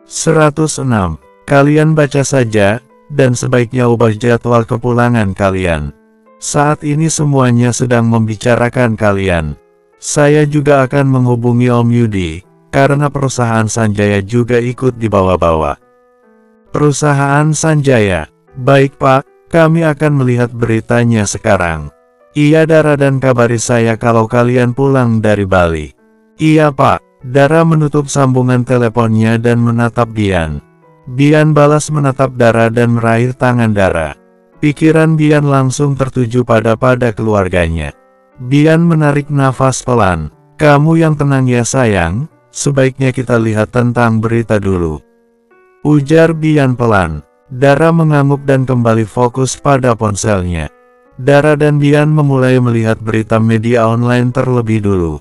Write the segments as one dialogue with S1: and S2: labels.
S1: 106. Kalian baca saja, dan sebaiknya ubah jadwal kepulangan kalian. Saat ini semuanya sedang membicarakan kalian. Saya juga akan menghubungi Om Yudi, karena perusahaan Sanjaya juga ikut dibawa-bawa. Perusahaan Sanjaya. Baik Pak, kami akan melihat beritanya sekarang. Iya Dara, dan kabari saya kalau kalian pulang dari Bali. Iya Pak. Dara menutup sambungan teleponnya dan menatap Bian. Bian balas menatap Dara dan meraih tangan Dara. Pikiran Bian langsung tertuju pada keluarganya. Bian menarik nafas pelan. Kamu yang tenang ya sayang, sebaiknya kita lihat tentang berita dulu. Ujar Bian pelan. Dara mengangguk dan kembali fokus pada ponselnya. Dara dan Bian memulai melihat berita media online terlebih dulu.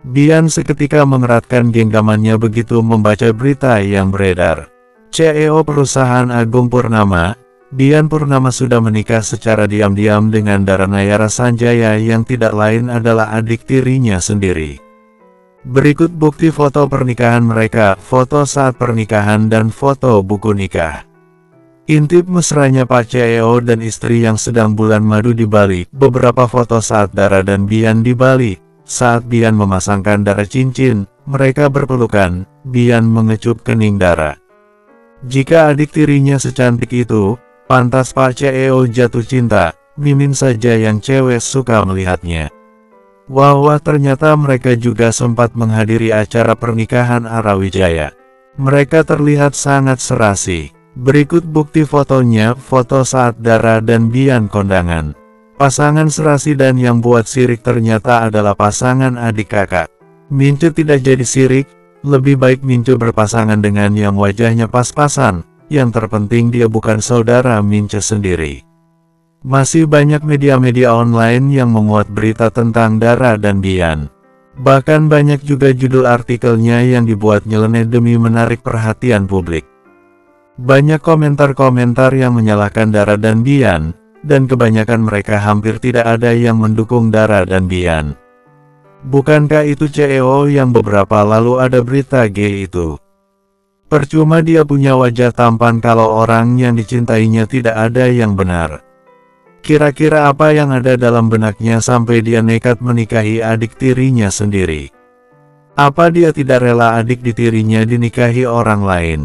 S1: Bian seketika mengeratkan genggamannya begitu membaca berita yang beredar. CEO perusahaan Agung Purnama, Bian Purnama sudah menikah secara diam-diam dengan Dara Nayara Sanjaya yang tidak lain adalah adik tirinya sendiri. Berikut bukti foto pernikahan mereka, foto saat pernikahan dan foto buku nikah. Intip mesranya Pak CEO dan istri yang sedang bulan madu di Bali. Beberapa foto saat Dara dan Bian di Bali. Saat Bian memasangkan Dara cincin, mereka berpelukan. Bian mengecup kening Dara. Jika adik tirinya secantik itu, pantas Pak CEO jatuh cinta. Mimin saja yang cewek suka melihatnya. Wah, ternyata mereka juga sempat menghadiri acara pernikahan Arawijaya. Mereka terlihat sangat serasi. Berikut bukti fotonya, foto saat Dara dan Bian kondangan. Pasangan serasi dan yang buat sirik ternyata adalah pasangan adik kakak. Mince tidak jadi sirik, lebih baik Mince berpasangan dengan yang wajahnya pas-pasan. Yang terpenting dia bukan saudara Mince sendiri. Masih banyak media-media online yang memuat berita tentang Dara dan Bian. Bahkan banyak juga judul artikelnya yang dibuat nyeleneh demi menarik perhatian publik. Banyak komentar-komentar yang menyalahkan Dara dan Bian. Dan kebanyakan mereka hampir tidak ada yang mendukung Dara dan Bian. Bukankah itu CEO yang beberapa lalu ada berita gay itu? Percuma dia punya wajah tampan kalau orang yang dicintainya tidak ada yang benar. Kira-kira apa yang ada dalam benaknya sampai dia nekat menikahi adik tirinya sendiri? Apa dia tidak rela adik tirinya dinikahi orang lain?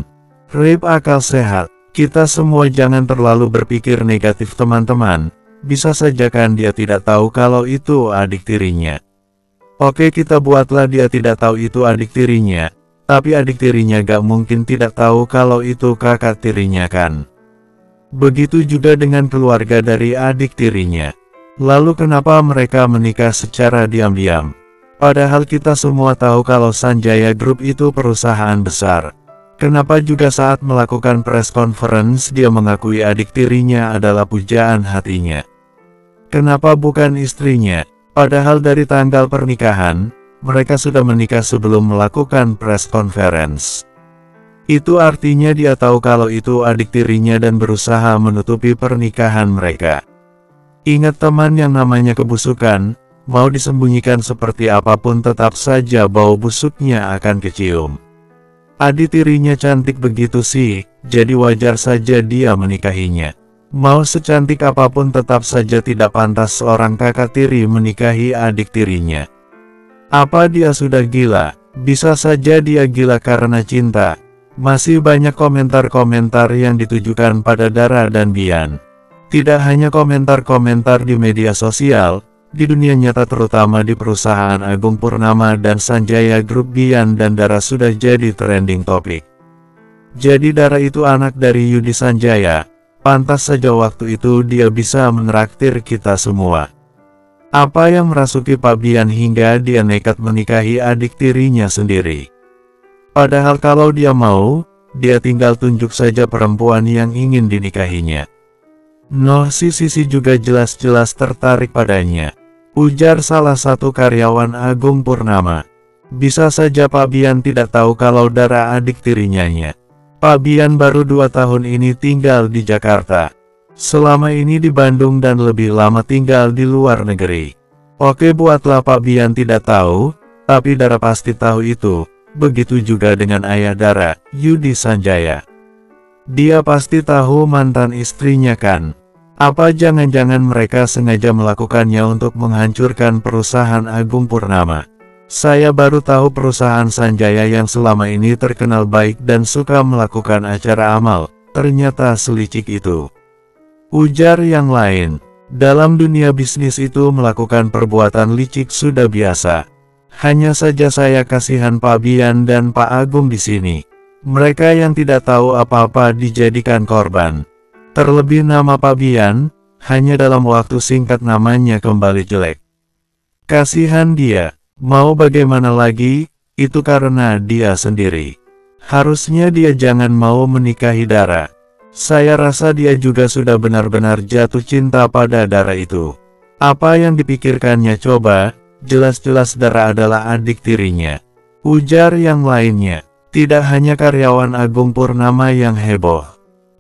S1: Rip akal sehat. Kita semua jangan terlalu berpikir negatif teman-teman, bisa saja kan dia tidak tahu kalau itu adik tirinya. Oke, kita buatlah dia tidak tahu itu adik tirinya, tapi adik tirinya gak mungkin tidak tahu kalau itu kakak tirinya kan. Begitu juga dengan keluarga dari adik tirinya. Lalu kenapa mereka menikah secara diam-diam? Padahal kita semua tahu kalau Sanjaya Group itu perusahaan besar. Kenapa juga saat melakukan press conference dia mengakui adik tirinya adalah pujaan hatinya? Kenapa bukan istrinya? Padahal dari tanggal pernikahan, mereka sudah menikah sebelum melakukan press conference. Itu artinya dia tahu kalau itu adik tirinya dan berusaha menutupi pernikahan mereka. Ingat teman, yang namanya kebusukan, mau disembunyikan seperti apapun tetap saja bau busuknya akan kecium. Adik tirinya cantik begitu sih, jadi wajar saja dia menikahinya. Mau secantik apapun tetap saja tidak pantas seorang kakak tiri menikahi adik tirinya. Apa dia sudah gila? Bisa saja dia gila karena cinta. Masih banyak komentar-komentar yang ditujukan pada Dara dan Bian. Tidak hanya komentar-komentar di media sosial, di dunia nyata terutama di perusahaan Agung Purnama dan Sanjaya Group, Bian dan Dara sudah jadi trending topik. Jadi Dara itu anak dari Yudi Sanjaya, pantas saja waktu itu dia bisa menraktir kita semua. Apa yang merasuki Pak Bian hingga dia nekat menikahi adik tirinya sendiri? Padahal kalau dia mau, dia tinggal tunjuk saja perempuan yang ingin dinikahinya. Noh, si Sisi juga jelas-jelas tertarik padanya. Ujar salah satu karyawan Agung Purnama. Bisa saja Pak Bian tidak tahu kalau Dara adik tirinya. Pak Bian baru 2 tahun ini tinggal di Jakarta. Selama ini di Bandung dan lebih lama tinggal di luar negeri. Oke, buatlah Pak Bian tidak tahu, tapi Dara pasti tahu itu. begitu juga dengan ayah Dara, Yudi Sanjaya. Dia pasti tahu mantan istrinya kan? Apa jangan-jangan mereka sengaja melakukannya untuk menghancurkan perusahaan Agung Purnama? Saya baru tahu perusahaan Sanjaya yang selama ini terkenal baik dan suka melakukan acara amal, ternyata selicik itu. Ujar yang lain, dalam dunia bisnis itu melakukan perbuatan licik sudah biasa. Hanya saja saya kasihan Pak Bian dan Pak Agung di sini. Mereka yang tidak tahu apa-apa dijadikan korban. Terlebih nama Pak Bian, hanya dalam waktu singkat namanya kembali jelek. Kasihan dia, mau bagaimana lagi, itu karena dia sendiri. Harusnya dia jangan mau menikahi Dara. Saya rasa dia juga sudah benar-benar jatuh cinta pada Dara itu. Apa yang dipikirkannya coba, jelas-jelas Dara adalah adik tirinya. Ujar yang lainnya. Tidak hanya karyawan Agung Purnama yang heboh.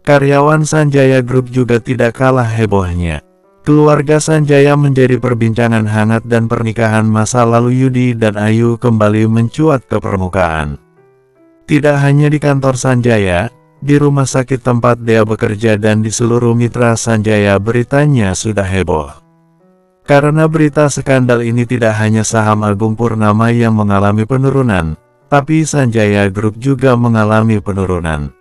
S1: Karyawan Sanjaya Group juga tidak kalah hebohnya. Keluarga Sanjaya menjadi perbincangan hangat dan pernikahan masa lalu Yudi dan Ayu kembali mencuat ke permukaan. Tidak hanya di kantor Sanjaya, di rumah sakit tempat dia bekerja dan di seluruh mitra Sanjaya beritanya sudah heboh. Karena berita skandal ini tidak hanya saham Agung Purnama yang mengalami penurunan, tapi Sanjaya Group juga mengalami penurunan.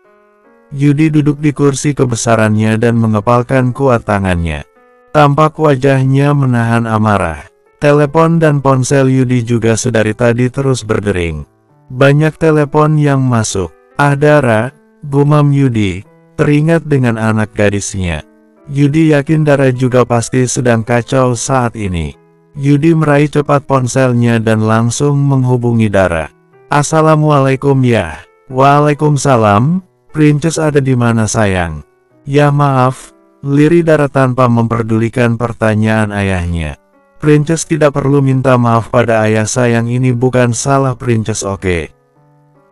S1: Yudi duduk di kursi kebesarannya dan mengepalkan kuat tangannya. Tampak wajahnya menahan amarah. Telepon dan ponsel Yudi juga sedari tadi terus berdering. Banyak telepon yang masuk. Ah Dara, gumam Yudi, teringat dengan anak gadisnya. Yudi yakin Dara juga pasti sedang kacau saat ini. Yudi meraih cepat ponselnya dan langsung menghubungi Dara. Assalamualaikum ya. Waalaikumsalam, Princess ada di mana sayang? Ya maaf, lirih Dara tanpa memperdulikan pertanyaan ayahnya. Princess tidak perlu minta maaf pada ayah sayang, ini bukan salah Princess oke.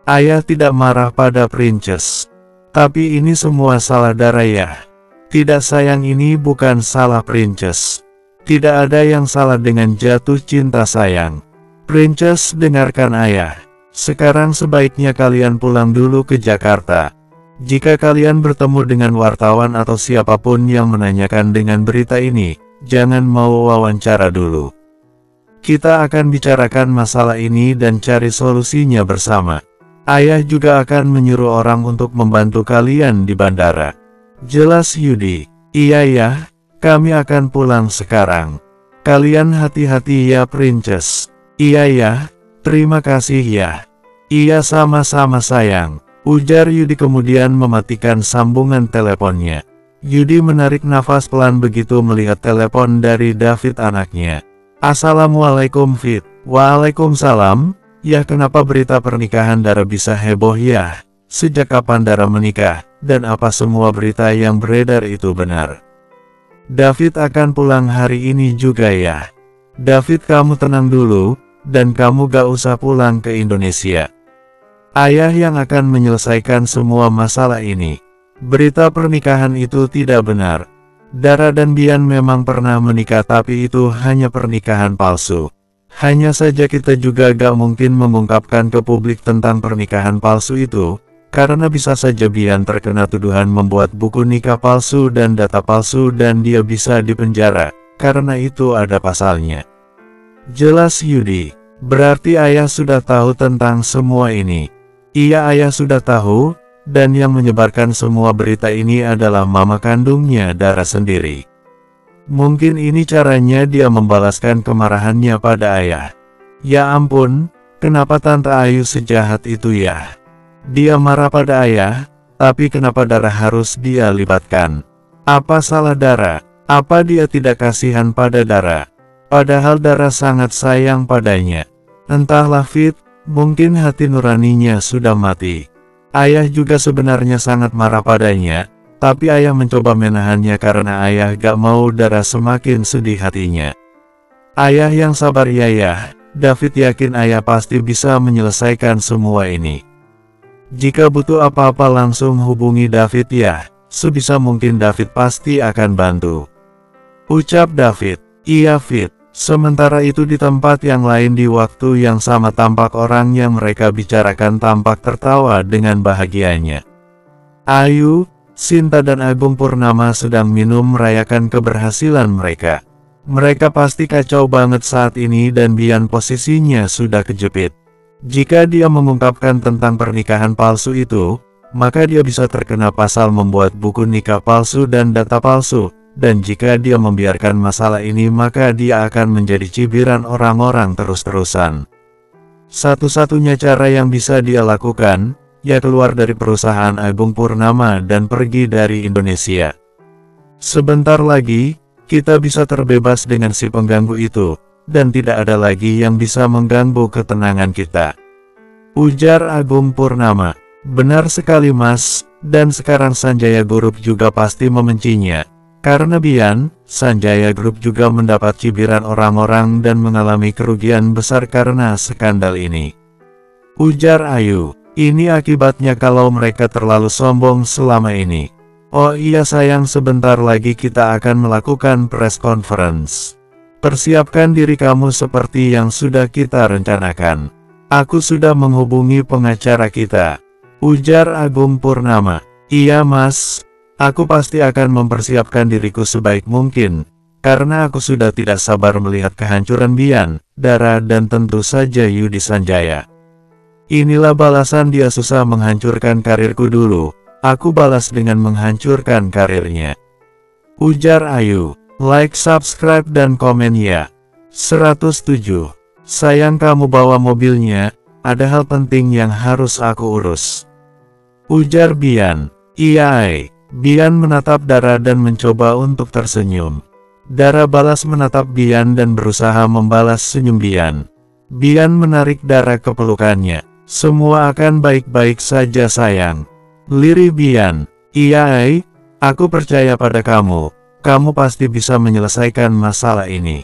S1: Ayah tidak marah pada Princess. Tapi ini semua salah Dara ya. Tidak sayang, ini bukan salah Princess. Tidak ada yang salah dengan jatuh cinta sayang. Princess dengarkan ayah. Sekarang sebaiknya kalian pulang dulu ke Jakarta. Jika kalian bertemu dengan wartawan atau siapapun yang menanyakan dengan berita ini, jangan mau wawancara dulu. Kita akan bicarakan masalah ini dan cari solusinya bersama. Ayah juga akan menyuruh orang untuk membantu kalian di bandara. Jelas Yudi? Iya ya, kami akan pulang sekarang. Kalian hati-hati ya Princess. Iya ya, terima kasih ya. Iya sama-sama sayang, ujar Yudi kemudian mematikan sambungan teleponnya. Yudi menarik nafas pelan begitu melihat telepon dari David anaknya. Assalamualaikum Fit. Waalaikumsalam. Ya kenapa berita pernikahan Dara bisa heboh ya? Sejak kapan Dara menikah? Dan apa semua berita yang beredar itu benar? David akan pulang hari ini juga ya? David kamu tenang dulu, dan kamu gak usah pulang ke Indonesia. Ayah yang akan menyelesaikan semua masalah ini. Berita pernikahan itu tidak benar. Dara dan Bian memang pernah menikah tapi itu hanya pernikahan palsu. Hanya saja kita juga gak mungkin mengungkapkan ke publik tentang pernikahan palsu itu, karena bisa saja Bian terkena tuduhan membuat buku nikah palsu dan data palsu dan dia bisa dipenjara, karena itu ada pasalnya. Jelas Yudi, berarti ayah sudah tahu tentang semua ini. Iya ayah sudah tahu, dan yang menyebarkan semua berita ini adalah mama kandungnya Dara sendiri. Mungkin ini caranya dia membalaskan kemarahannya pada ayah. Ya ampun, kenapa Tante Ayu sejahat itu ya? Dia marah pada ayah, tapi kenapa Dara harus dia libatkan? Apa salah Dara? Apa dia tidak kasihan pada Dara? Padahal Dara sangat sayang padanya. Entahlah Fit, mungkin hati nuraninya sudah mati. Ayah juga sebenarnya sangat marah padanya, tapi ayah mencoba menahannya karena ayah gak mau Dara semakin sedih hatinya. Ayah yang sabar ya. David yakin ayah pasti bisa menyelesaikan semua ini. Jika butuh apa-apa langsung hubungi David ya, sebisa mungkin David pasti akan bantu. Ucap David. Iya Fit, Sementara itu di tempat yang lain di waktu yang sama tampak orang yang mereka bicarakan tampak tertawa dengan bahagianya. Ayu, Sinta dan Agung Purnama sedang minum merayakan keberhasilan mereka. Mereka pasti kacau banget saat ini dan Bian posisinya sudah kejepit. Jika dia mengungkapkan tentang pernikahan palsu itu, maka dia bisa terkena pasal membuat buku nikah palsu dan data palsu. Dan jika dia membiarkan masalah ini maka dia akan menjadi cibiran orang-orang terus-terusan. Satu-satunya cara yang bisa dia lakukan, ya keluar dari perusahaan Agung Purnama dan pergi dari Indonesia. Sebentar lagi, kita bisa terbebas dengan si pengganggu itu, dan tidak ada lagi yang bisa mengganggu ketenangan kita. Ujar Agung Purnama. Benar sekali Mas, dan sekarang Sanjaya Group juga pasti membencinya. Karena Bian, Sanjaya Group juga mendapat cibiran orang-orang dan mengalami kerugian besar karena skandal ini. Ujar Ayu, ini akibatnya kalau mereka terlalu sombong selama ini. Oh iya sayang, sebentar lagi kita akan melakukan press conference. Persiapkan diri kamu seperti yang sudah kita rencanakan. Aku sudah menghubungi pengacara kita. Ujar Agung Purnama. Iya Mas. Aku pasti akan mempersiapkan diriku sebaik mungkin, karena aku sudah tidak sabar melihat kehancuran Bian, Dara dan tentu saja Yudi Sanjaya. Inilah balasan dia susah menghancurkan karirku dulu, aku balas dengan menghancurkan karirnya. Ujar Ayu, like, subscribe dan komen ya. 107. Sayang kamu bawa mobilnya, ada hal penting yang harus aku urus. Ujar Bian, iya Bian menatap Dara dan mencoba untuk tersenyum. Dara balas menatap Bian dan berusaha membalas senyum Bian. Bian menarik Dara ke pelukannya. Semua akan baik-baik saja sayang. Lirih Bian. Iya aku percaya pada kamu. Kamu pasti bisa menyelesaikan masalah ini.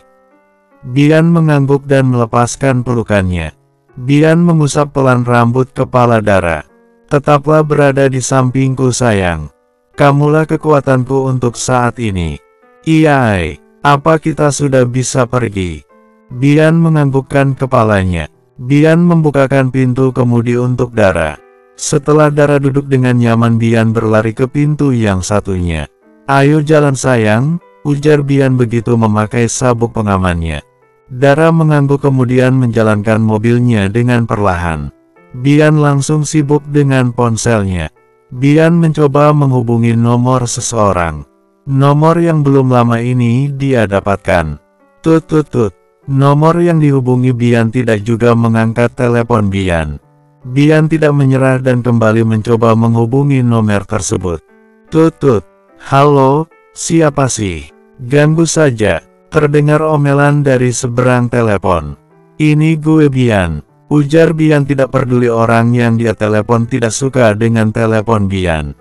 S1: Bian mengangguk dan melepaskan pelukannya. Bian mengusap pelan rambut kepala Dara. Tetaplah berada di sampingku sayang. Kamulah kekuatanku untuk saat ini. Iya apa kita sudah bisa pergi? Bian menganggukkan kepalanya. Bian membukakan pintu kemudi untuk Dara. Setelah Dara duduk dengan nyaman Bian berlari ke pintu yang satunya. Ayo jalan sayang, ujar Bian begitu memakai sabuk pengamannya. Dara mengangguk kemudian menjalankan mobilnya dengan perlahan. Bian langsung sibuk dengan ponselnya. Bian mencoba menghubungi nomor seseorang. Nomor yang belum lama ini dia dapatkan. Tut. Nomor yang dihubungi Bian tidak juga mengangkat telepon Bian. Bian tidak menyerah dan kembali mencoba menghubungi nomor tersebut. Tut. Halo, siapa sih? Ganggu saja. Terdengar omelan dari seberang telepon. Ini gue Bian. Ujar Bian tidak peduli orang yang dia telepon tidak suka dengan telepon Bian.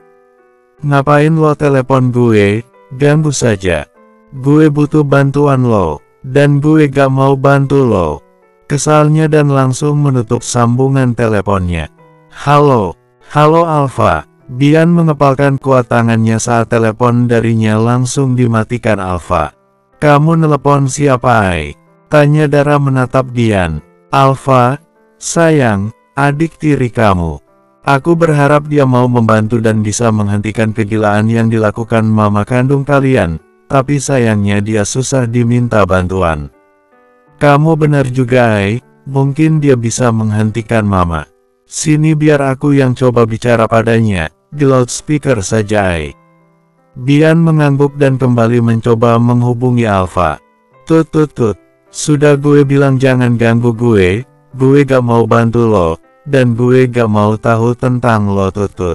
S1: Ngapain lo telepon gue? Ganggu saja. Gue butuh bantuan lo, dan gue gak mau bantu lo. Kesalnya dan langsung menutup sambungan teleponnya. Halo Alfa. Bian mengepalkan kuat tangannya saat telepon darinya langsung dimatikan Alfa. Kamu nelepon siapa Tanya Dara menatap Bian. Alfa. Sayang, adik tiri kamu. Aku berharap dia mau membantu dan bisa menghentikan kegilaan yang dilakukan mama kandung kalian, tapi sayangnya dia susah diminta bantuan. Kamu benar juga mungkin dia bisa menghentikan mama. Sini biar aku yang coba bicara padanya, di loudspeaker saja Bian mengangguk dan kembali mencoba menghubungi Alfa. Tut. Sudah gue bilang jangan ganggu gue gak mau bantu lo, dan gue gak mau tahu tentang lo Tut.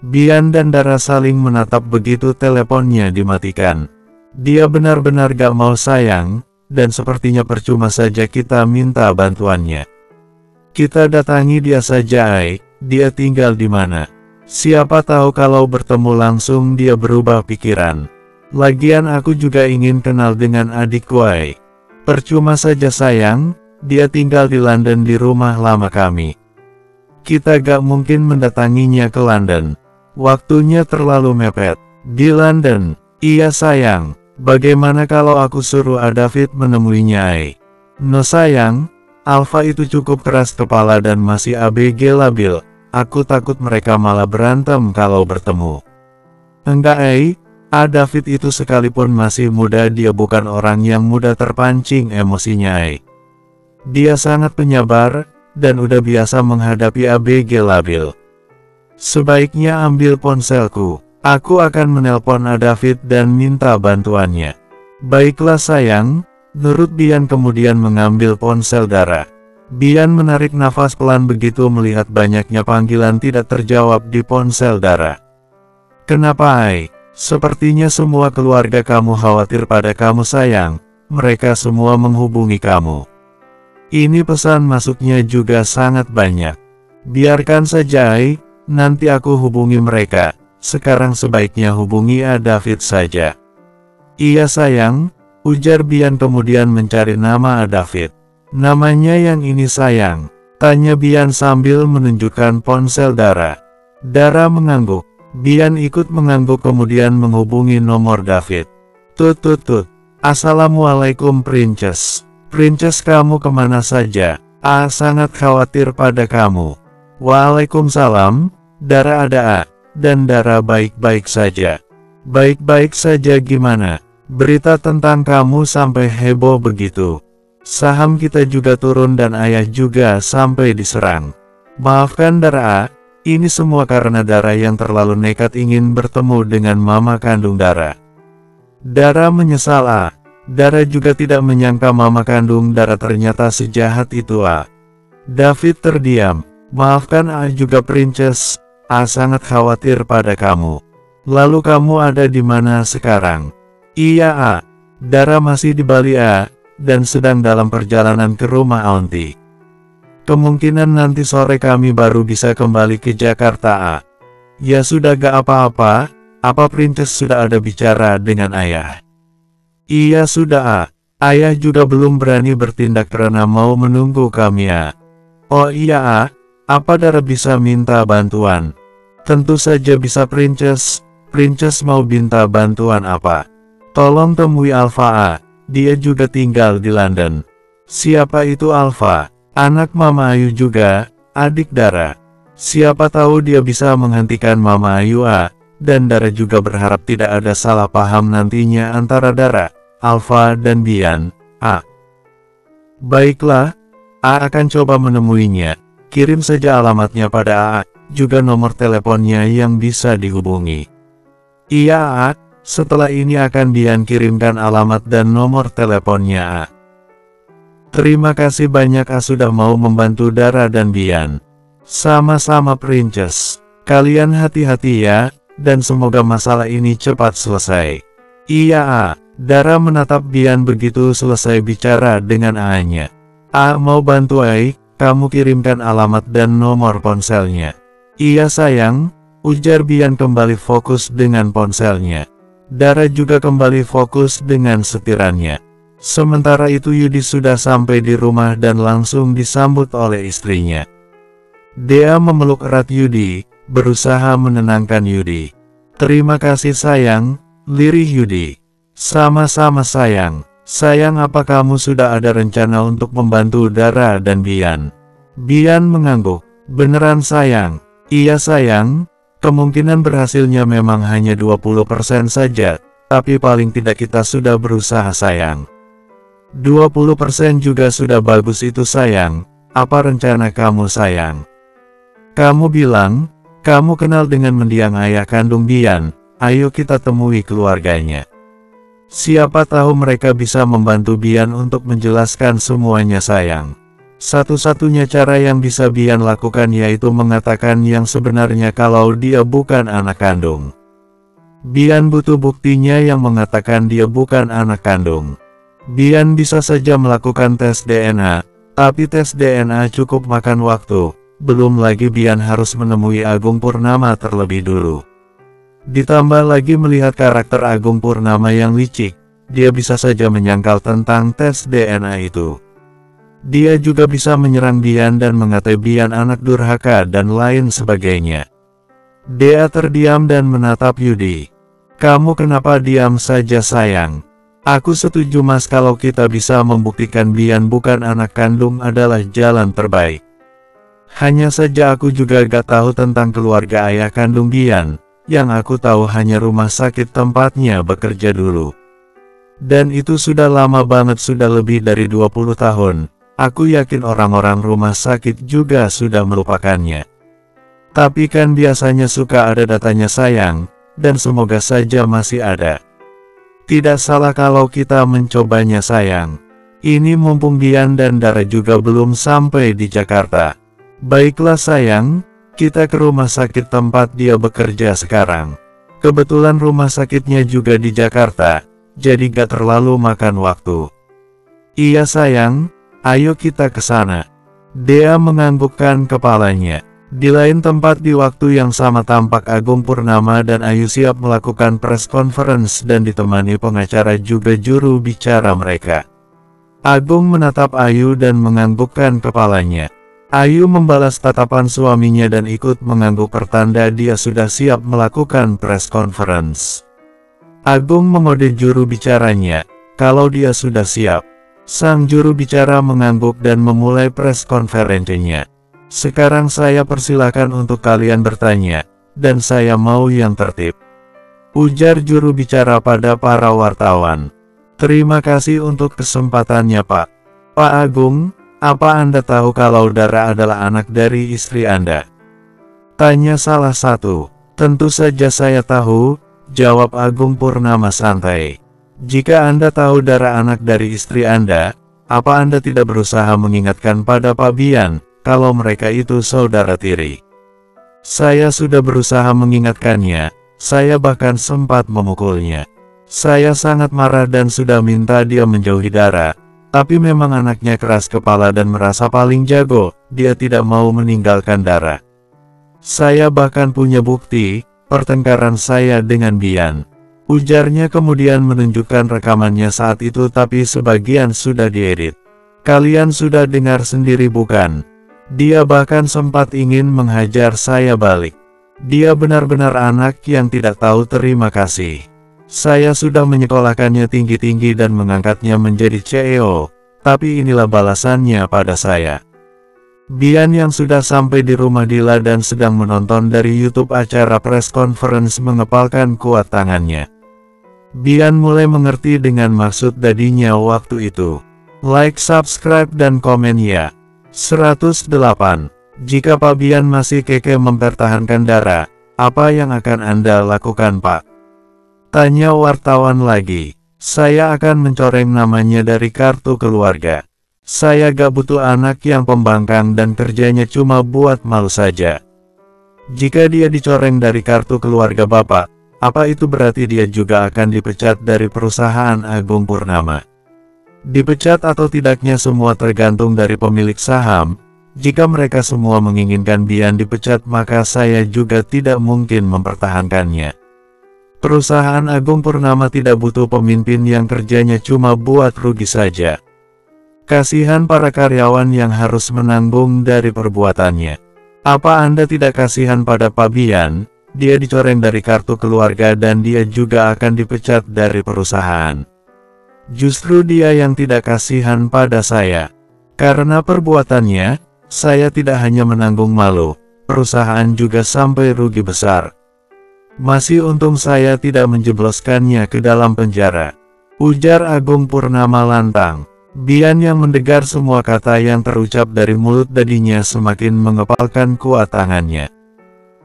S1: Bian dan Dara saling menatap begitu teleponnya dimatikan. Dia benar-benar gak mau sayang, dan sepertinya percuma saja kita minta bantuannya. Kita datangi dia saja dia tinggal di mana. Siapa tahu kalau bertemu langsung dia berubah pikiran. Lagian aku juga ingin kenal dengan adikku Percuma saja sayang. Dia tinggal di London di rumah lama kami. Kita gak mungkin mendatanginya ke London. Waktunya terlalu mepet. Di London? Iya sayang. Bagaimana kalau aku suruh David menemuinya? No sayang, Alpha itu cukup keras kepala dan masih ABG labil. Aku takut mereka malah berantem kalau bertemu. Enggak, David itu sekalipun masih muda, dia bukan orang yang mudah terpancing emosinya. Dia sangat penyabar, dan udah biasa menghadapi ABG labil. Sebaiknya ambil ponselku. Aku akan menelpon David dan minta bantuannya. Baiklah sayang, nurut Bian kemudian mengambil ponsel Dara. Bian menarik nafas pelan begitu melihat banyaknya panggilan tidak terjawab di ponsel Dara. Kenapa, Sepertinya semua keluarga kamu khawatir pada kamu sayang, mereka semua menghubungi kamu. Ini pesan masuknya juga sangat banyak. Biarkan saja, nanti aku hubungi mereka. Sekarang sebaiknya hubungi David saja. Iya sayang, ujar Bian kemudian mencari nama David. Namanya yang ini sayang, tanya Bian sambil menunjukkan ponsel Dara. Dara mengangguk. Bian ikut mengangguk kemudian menghubungi nomor David. Tut. Assalamualaikum Princess. Princess, kamu kemana saja? Sangat khawatir pada kamu. Waalaikumsalam. Dara ada dan Dara baik-baik saja. Baik-baik saja gimana? Berita tentang kamu sampai heboh begitu. Saham kita juga turun dan ayah juga sampai diserang. Maafkan Dara, ini semua karena Dara yang terlalu nekat ingin bertemu dengan mama kandung Dara. Dara menyesal. Dara juga tidak menyangka mama kandung Dara ternyata sejahat itu. David terdiam. Maafkan juga Princess. Sangat khawatir pada kamu. Lalu kamu ada di mana sekarang? Iya, Dara masih di Bali dan sedang dalam perjalanan ke rumah Aunty. Kemungkinan nanti sore kami baru bisa kembali ke Jakarta. Ya sudah, gak apa-apa. Apa Princess sudah ada bicara dengan ayah? Iya sudah, ayah juga belum berani bertindak karena mau menunggu kami. Oh iya, apa Dara bisa minta bantuan? Tentu saja bisa Princess. Princess mau minta bantuan apa? Tolong temui Alpha. Dia juga tinggal di London. Siapa itu Alpha? Anak Mama Ayu juga, adik Dara. Siapa tahu dia bisa menghentikan Mama Ayu. Dan Dara juga berharap tidak ada salah paham nantinya antara Dara, Alpha dan Bian. Baiklah, akan coba menemuinya. Kirim saja alamatnya pada juga nomor teleponnya yang bisa dihubungi. Iya, setelah ini akan Bian kirimkan alamat dan nomor teleponnya. Terima kasih banyak sudah mau membantu Dara dan Bian. Sama-sama Princess. Kalian hati-hati ya, dan semoga masalah ini cepat selesai. Iya, Dara menatap Bian begitu selesai bicara dengan A-nya. Mau bantu kamu kirimkan alamat dan nomor ponselnya. Iya sayang, ujar Bian kembali fokus dengan ponselnya. Dara juga kembali fokus dengan setirannya. Sementara itu Yudi sudah sampai di rumah dan langsung disambut oleh istrinya. Dea memeluk erat Yudi, berusaha menenangkan Yudi. Terima kasih sayang, lirih Yudi. Sama-sama sayang. Sayang, apa kamu sudah ada rencana untuk membantu Dara dan Bian? Bian mengangguk. Beneran sayang? Iya sayang, kemungkinan berhasilnya memang hanya 20% saja, tapi paling tidak kita sudah berusaha sayang. 20% juga sudah bagus itu sayang. Apa rencana kamu sayang? Kamu bilang, kamu kenal dengan mendiang ayah kandung Bian, ayo kita temui keluarganya. Siapa tahu mereka bisa membantu Bian untuk menjelaskan semuanya sayang. Satu-satunya cara yang bisa Bian lakukan yaitu mengatakan yang sebenarnya kalau dia bukan anak kandung. Bian butuh buktinya yang mengatakan dia bukan anak kandung. Bian bisa saja melakukan tes DNA, tapi tes DNA cukup makan waktu. Belum lagi Bian harus menemui Agung Purnama terlebih dulu. Ditambah lagi melihat karakter Agung Purnama yang licik, dia bisa saja menyangkal tentang tes DNA itu. Dia juga bisa menyerang Bian dan mengatai Bian anak durhaka dan lain sebagainya. Dea terdiam dan menatap Yudi. Kamu kenapa diam saja sayang? Aku setuju Mas, kalau kita bisa membuktikan Bian bukan anak kandung adalah jalan terbaik. Hanya saja aku juga gak tahu tentang keluarga ayah kandung Bian. Yang aku tahu hanya rumah sakit tempatnya bekerja dulu. Dan itu sudah lama banget, sudah lebih dari 20 tahun. Aku yakin orang-orang rumah sakit juga sudah melupakannya. Tapi kan biasanya suka ada datanya sayang, dan semoga saja masih ada. Tidak salah kalau kita mencobanya sayang. Ini mumpung Bian dan Dara juga belum sampai di Jakarta. Baiklah sayang, kita ke rumah sakit tempat dia bekerja sekarang. Kebetulan rumah sakitnya juga di Jakarta, jadi gak terlalu makan waktu. Iya sayang, ayo kita ke sana. Dea menganggukkan kepalanya. Di lain tempat di waktu yang sama tampak Agung Purnama dan Ayu siap melakukan press conference dan ditemani pengacara juga juru bicara mereka. Agung menatap Ayu dan menganggukkan kepalanya. Ayu membalas tatapan suaminya dan ikut mengangguk pertanda dia sudah siap melakukan press conference. Agung mengode juru bicaranya, kalau dia sudah siap. Sang juru bicara mengangguk dan memulai press conference-nya. Sekarang saya persilakan untuk kalian bertanya, dan saya mau yang tertib. Ujar juru bicara pada para wartawan. Terima kasih untuk kesempatannya Pak. Pak Agung, apa Anda tahu kalau Dara adalah anak dari istri Anda? Tanya salah satu. Tentu saja saya tahu, jawab Agung Purnama santai. Jika Anda tahu Dara anak dari istri Anda, apa Anda tidak berusaha mengingatkan pada Pak Bian, kalau mereka itu saudara tiri? Saya sudah berusaha mengingatkannya, saya bahkan sempat memukulnya. Saya sangat marah dan sudah minta dia menjauhi Dara, tapi memang anaknya keras kepala dan merasa paling jago, dia tidak mau meninggalkan Dara. Saya bahkan punya bukti, pertengkaran saya dengan Bian. Ujarnya kemudian menunjukkan rekamannya saat itu tapi sebagian sudah diedit. Kalian sudah dengar sendiri bukan? Dia bahkan sempat ingin menghajar saya balik. Dia benar-benar anak yang tidak tahu terima kasih. Saya sudah menyekolahkannya tinggi-tinggi dan mengangkatnya menjadi CEO, tapi inilah balasannya pada saya. Bian yang sudah sampai di rumah Dila dan sedang menonton dari YouTube acara press conference mengepalkan kuat tangannya. Bian mulai mengerti dengan maksud dadinya waktu itu. Like, subscribe, dan komen ya. 108. Jika Pak Bian masih kekeh mempertahankan Dara, apa yang akan Anda lakukan Pak? Tanya wartawan lagi. Saya akan mencoreng namanya dari kartu keluarga. Saya gak butuh anak yang pembangkang dan kerjanya cuma buat malu saja. Jika dia dicoreng dari kartu keluarga Bapak, apa itu berarti dia juga akan dipecat dari perusahaan Agung Purnama? Dipecat atau tidaknya semua tergantung dari pemilik saham. Jika mereka semua menginginkan Bian dipecat maka saya juga tidak mungkin mempertahankannya. Perusahaan Agung Purnama tidak butuh pemimpin yang kerjanya cuma buat rugi saja. Kasihan para karyawan yang harus menanggung dari perbuatannya. Apa Anda tidak kasihan pada Pak Bian? Dia dicoreng dari kartu keluarga dan dia juga akan dipecat dari perusahaan. Justru dia yang tidak kasihan pada saya. Karena perbuatannya, saya tidak hanya menanggung malu, perusahaan juga sampai rugi besar. Masih untung saya tidak menjebloskannya ke dalam penjara. Ujar Agung Purnama lantang. Bian yang mendengar semua kata yang terucap dari mulut dadinya semakin mengepalkan kuat tangannya.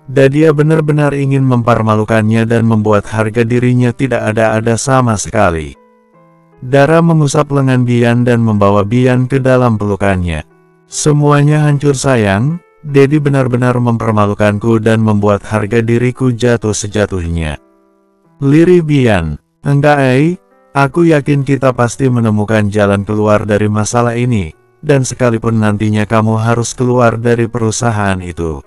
S1: Dia benar-benar ingin mempermalukannya dan membuat harga dirinya tidak ada-ada sama sekali. Dara mengusap lengan Bian dan membawa Bian ke dalam pelukannya. Semuanya hancur sayang, Dedi benar-benar mempermalukanku dan membuat harga diriku jatuh sejatuhnya. Lirih Bian, enggak aku yakin kita pasti menemukan jalan keluar dari masalah ini, dan sekalipun nantinya kamu harus keluar dari perusahaan itu.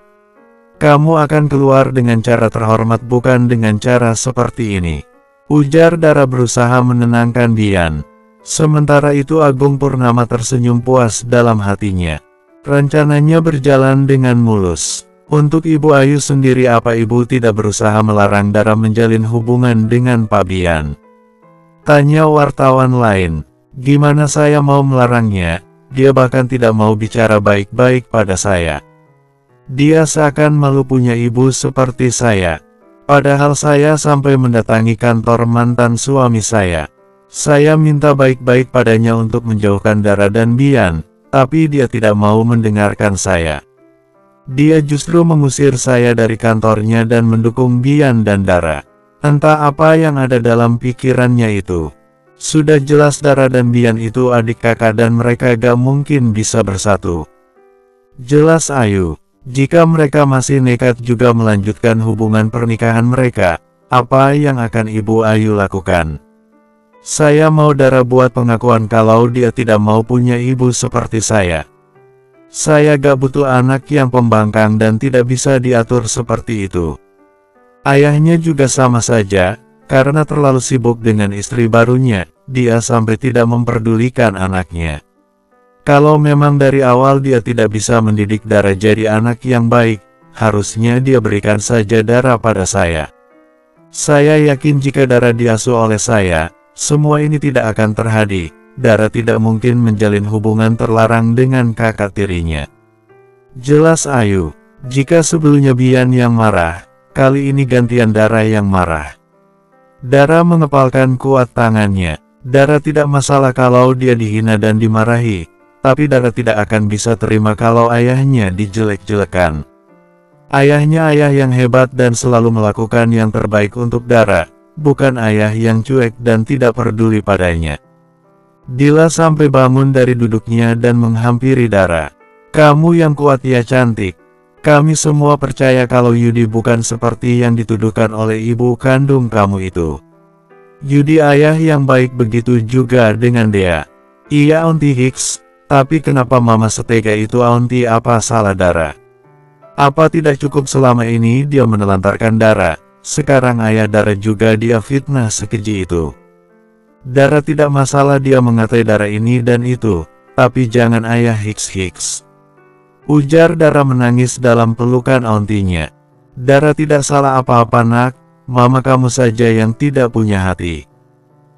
S1: Kamu akan keluar dengan cara terhormat bukan dengan cara seperti ini. Ujar Dara berusaha menenangkan Bian. Sementara itu Agung Purnama tersenyum puas dalam hatinya. Rencananya berjalan dengan mulus. Untuk Ibu Ayu sendiri, apa Ibu tidak berusaha melarang Dara menjalin hubungan dengan Pak Bian? Tanya wartawan lain. Gimana saya mau melarangnya? Dia bahkan tidak mau bicara baik-baik pada saya. Dia seakan malu punya ibu seperti saya. Padahal saya sampai mendatangi kantor mantan suami saya. Saya minta baik-baik padanya untuk menjauhkan Dara dan Bian, tapi dia tidak mau mendengarkan saya. Dia justru mengusir saya dari kantornya dan mendukung Bian dan Dara. Entah apa yang ada dalam pikirannya itu. Sudah jelas Dara dan Bian itu adik kakak dan mereka gak mungkin bisa bersatu. Jelas Ayu, jika mereka masih nekat juga melanjutkan hubungan pernikahan mereka, apa yang akan Ibu Ayu lakukan? Saya mau Dara buat pengakuan kalau dia tidak mau punya ibu seperti saya. Saya gak butuh anak yang pembangkang dan tidak bisa diatur seperti itu. Ayahnya juga sama saja. Karena terlalu sibuk dengan istri barunya, dia sampai tidak memperdulikan anaknya. Kalau memang dari awal dia tidak bisa mendidik Dara jadi anak yang baik, harusnya dia berikan saja Dara pada saya. Saya yakin jika Dara diasuh oleh saya, semua ini tidak akan terjadi. Dara tidak mungkin menjalin hubungan terlarang dengan kakak tirinya. Jelas Ayu, jika sebelumnya Bian yang marah, kali ini gantian Dara yang marah. Dara mengepalkan kuat tangannya. Dara tidak masalah kalau dia dihina dan dimarahi, tapi Dara tidak akan bisa terima kalau ayahnya dijelek-jelekan. Ayahnya ayah yang hebat dan selalu melakukan yang terbaik untuk Dara, bukan ayah yang cuek dan tidak peduli padanya. Dila sampai bangun dari duduknya dan menghampiri Dara. Kamu yang kuat ya cantik. Kami semua percaya kalau Yudi bukan seperti yang dituduhkan oleh ibu kandung kamu itu. Yudi ayah yang baik begitu juga dengan Dea. Iya Auntie Hicks, tapi kenapa mama setega itu Auntie? Apa salah Dara? Apa tidak cukup selama ini dia menelantarkan Dara? Sekarang ayah Dara juga dia fitnah sekeji itu. Dara tidak masalah dia mengatai Dara ini dan itu, tapi jangan ayah Hicks. Ujar Dara menangis dalam pelukan auntinya. Dara tidak salah apa-apa nak, mama kamu saja yang tidak punya hati.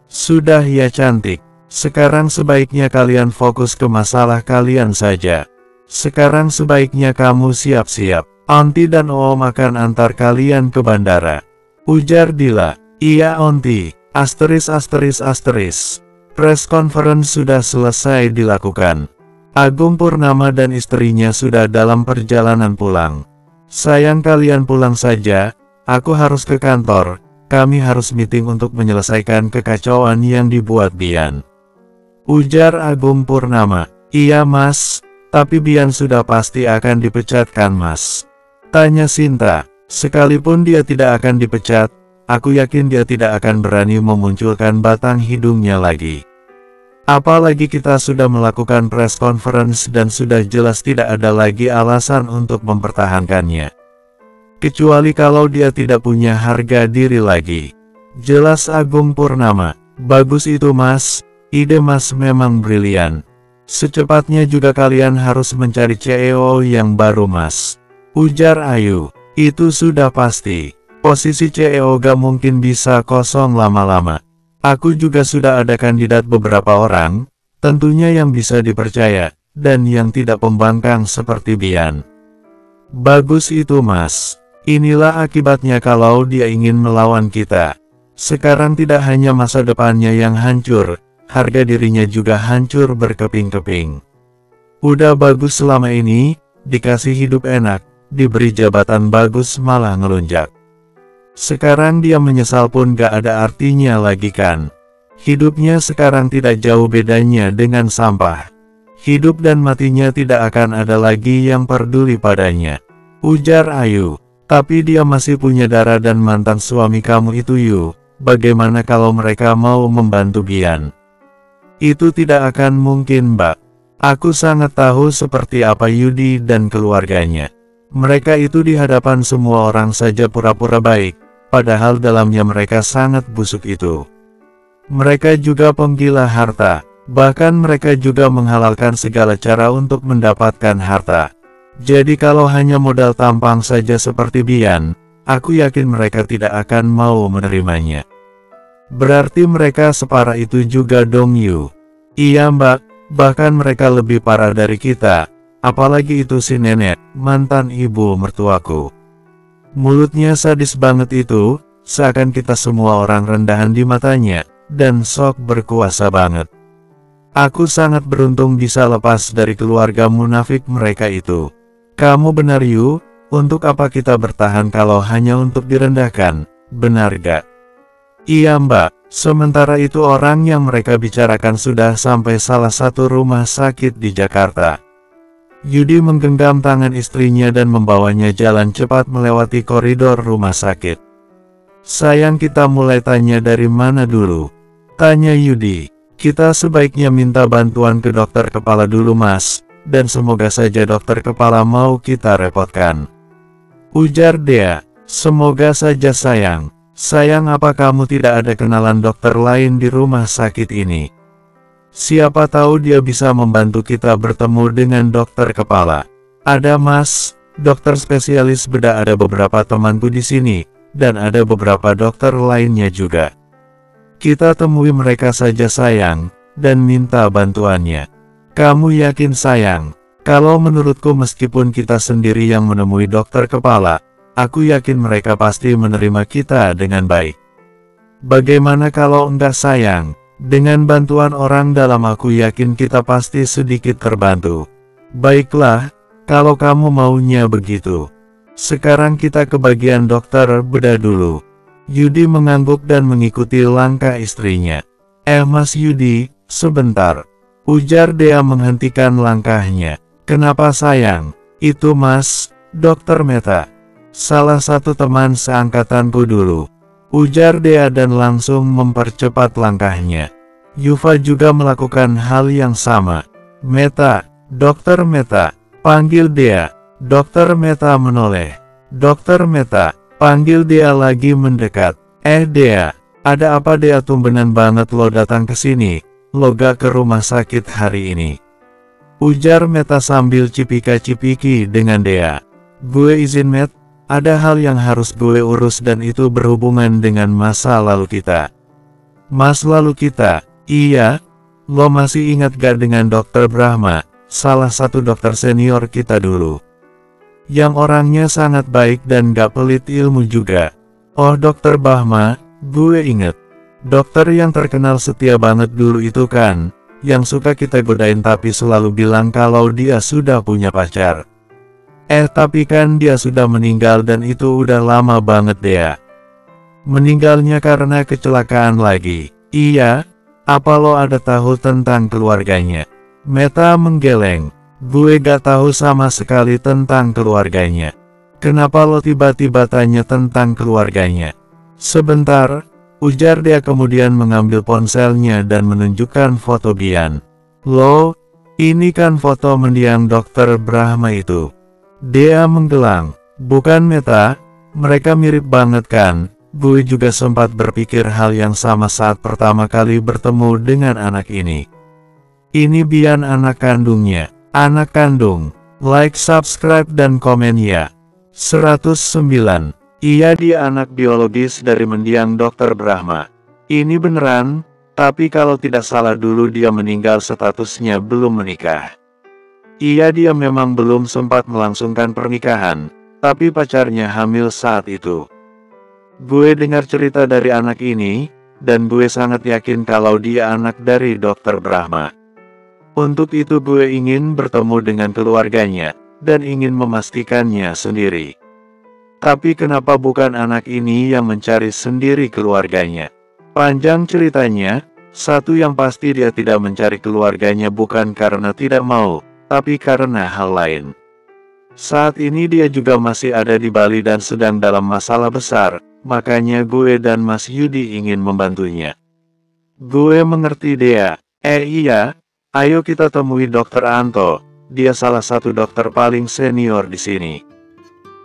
S1: Sudah ya cantik, sekarang sebaiknya kalian fokus ke masalah kalian saja. Sekarang sebaiknya kamu siap-siap, auntie dan om akan antar kalian ke bandara. Ujar Dila. Iya auntie, *****. Press conference sudah selesai dilakukan. Agung Purnama dan istrinya sudah dalam perjalanan pulang. Sayang kalian pulang saja, aku harus ke kantor, kami harus meeting untuk menyelesaikan kekacauan yang dibuat Bian. Ujar Agung Purnama. Iya mas, tapi Bian sudah pasti akan dipecatkan mas. Tanya Sinta. Sekalipun dia tidak akan dipecat, aku yakin dia tidak akan berani memunculkan batang hidungnya lagi. Apalagi kita sudah melakukan press conference dan sudah jelas tidak ada lagi alasan untuk mempertahankannya. Kecuali kalau dia tidak punya harga diri lagi. Jelas Agung Purnama. Bagus itu mas, ide mas memang brilian. Secepatnya juga kalian harus mencari CEO yang baru mas. Ujar Ayu. Itu sudah pasti. Posisi CEO gak mungkin bisa kosong lama-lama. Aku juga sudah ada kandidat beberapa orang, tentunya yang bisa dipercaya, dan yang tidak pembangkang seperti Bian. Bagus itu mas. Inilah akibatnya kalau dia ingin melawan kita. Sekarang tidak hanya masa depannya yang hancur, harga dirinya juga hancur berkeping-keping. Udah bagus selama ini, dikasih hidup enak, diberi jabatan bagus malah ngelunjak. Sekarang dia menyesal pun gak ada artinya lagi kan. Hidupnya sekarang tidak jauh bedanya dengan sampah. Hidup dan matinya tidak akan ada lagi yang peduli padanya. Ujar Ayu. Tapi dia masih punya Dara dan mantan suami kamu itu Yu. Bagaimana kalau mereka mau membantu Bian? Itu tidak akan mungkin mbak. Aku sangat tahu seperti apa Yudi dan keluarganya. Mereka itu di hadapan semua orang saja pura-pura baik. Padahal dalamnya mereka sangat busuk itu. Mereka juga penggila harta. Bahkan mereka juga menghalalkan segala cara untuk mendapatkan harta. Jadi kalau hanya modal tampang saja seperti Bian, aku yakin mereka tidak akan mau menerimanya. Berarti mereka separah itu juga dong Yu. Iya mbak, bahkan mereka lebih parah dari kita. Apalagi itu si nenek, mantan ibu mertuaku. Mulutnya sadis banget itu, seakan kita semua orang rendahan di matanya, dan sok berkuasa banget. Aku sangat beruntung bisa lepas dari keluarga munafik mereka itu. Kamu benar Yu, untuk apa kita bertahan kalau hanya untuk direndahkan, benar gak? Iya mbak, sementara itu orang yang mereka bicarakan sudah sampai salah satu rumah sakit di Jakarta. Yudi menggenggam tangan istrinya dan membawanya jalan cepat melewati koridor rumah sakit. Sayang kita mulai tanya dari mana dulu? Tanya Yudi. Kita sebaiknya minta bantuan ke dokter kepala dulu mas, dan semoga saja dokter kepala mau kita repotkan. Ujar Dea, semoga saja sayang. Sayang apa kamu tidak ada kenalan dokter lain di rumah sakit ini? Siapa tahu dia bisa membantu kita bertemu dengan dokter kepala. Ada mas, dokter spesialis bedah ada beberapa temanku di sini, dan ada beberapa dokter lainnya juga. Kita temui mereka saja sayang, dan minta bantuannya. Kamu yakin sayang? Kalau menurutku meskipun kita sendiri yang menemui dokter kepala, aku yakin mereka pasti menerima kita dengan baik. Bagaimana kalau enggak sayang? Dengan bantuan orang dalam aku yakin kita pasti sedikit terbantu. Baiklah, kalau kamu maunya begitu. Sekarang kita ke bagian dokter bedah dulu. Yudi mengangguk dan mengikuti langkah istrinya. Mas Yudi, sebentar. Ujar Dea menghentikan langkahnya. Kenapa sayang? Itu mas, Dokter Meta. Salah satu teman seangkatanku dulu. Ujar Dea dan langsung mempercepat langkahnya. Yuva juga melakukan hal yang sama. Meta, Dokter Meta, panggil Dea. Dokter Meta menoleh. Dokter Meta, panggil Dea lagi mendekat. Dea, ada apa Dea tumbenan banget lo datang ke sini, lo gak ke rumah sakit hari ini? Ujar Meta sambil cipika-cipiki dengan Dea. Gue izin Met, ada hal yang harus gue urus dan itu berhubungan dengan masa lalu kita. Masa lalu kita? Iya, lo masih ingat gak dengan Dokter Brahma, salah satu dokter senior kita dulu? Yang orangnya sangat baik dan gak pelit ilmu juga. Oh Dokter Brahma, gue inget. Dokter yang terkenal setia banget dulu itu kan, yang suka kita godain tapi selalu bilang kalau dia sudah punya pacar. Tapi kan dia sudah meninggal dan itu udah lama banget Dea. Meninggalnya karena kecelakaan lagi. Iya, apa lo ada tahu tentang keluarganya? Meta menggeleng. Gue gak tahu sama sekali tentang keluarganya. Kenapa lo tiba-tiba tanya tentang keluarganya? Sebentar, ujar dia kemudian mengambil ponselnya dan menunjukkan foto Bian. Lo, ini kan foto mendiang Dokter Brahma itu. Dea menggelang. Bukan Meta, mereka mirip banget kan? Gue juga sempat berpikir hal yang sama saat pertama kali bertemu dengan anak ini. Ini Bian anak kandungnya. Anak kandung. Like, subscribe, dan komen ya. 109. Iya dia anak biologis dari mendiang Dokter Brahma. Ini beneran, tapi kalau tidak salah dulu dia meninggal statusnya belum menikah. Iya dia memang belum sempat melangsungkan pernikahan, tapi pacarnya hamil saat itu. Gue dengar cerita dari anak ini, dan gue sangat yakin kalau dia anak dari Dokter Brahma. Untuk itu gue ingin bertemu dengan keluarganya, dan ingin memastikannya sendiri. Tapi kenapa bukan anak ini yang mencari sendiri keluarganya? Panjang ceritanya, satu yang pasti dia tidak mencari keluarganya bukan karena tidak mau, tapi karena hal lain. Saat ini dia juga masih ada di Bali dan sedang dalam masalah besar, makanya gue dan Mas Yudi ingin membantunya. Gue mengerti Dea. Iya, ayo kita temui Dokter Anto, dia salah satu dokter paling senior di sini.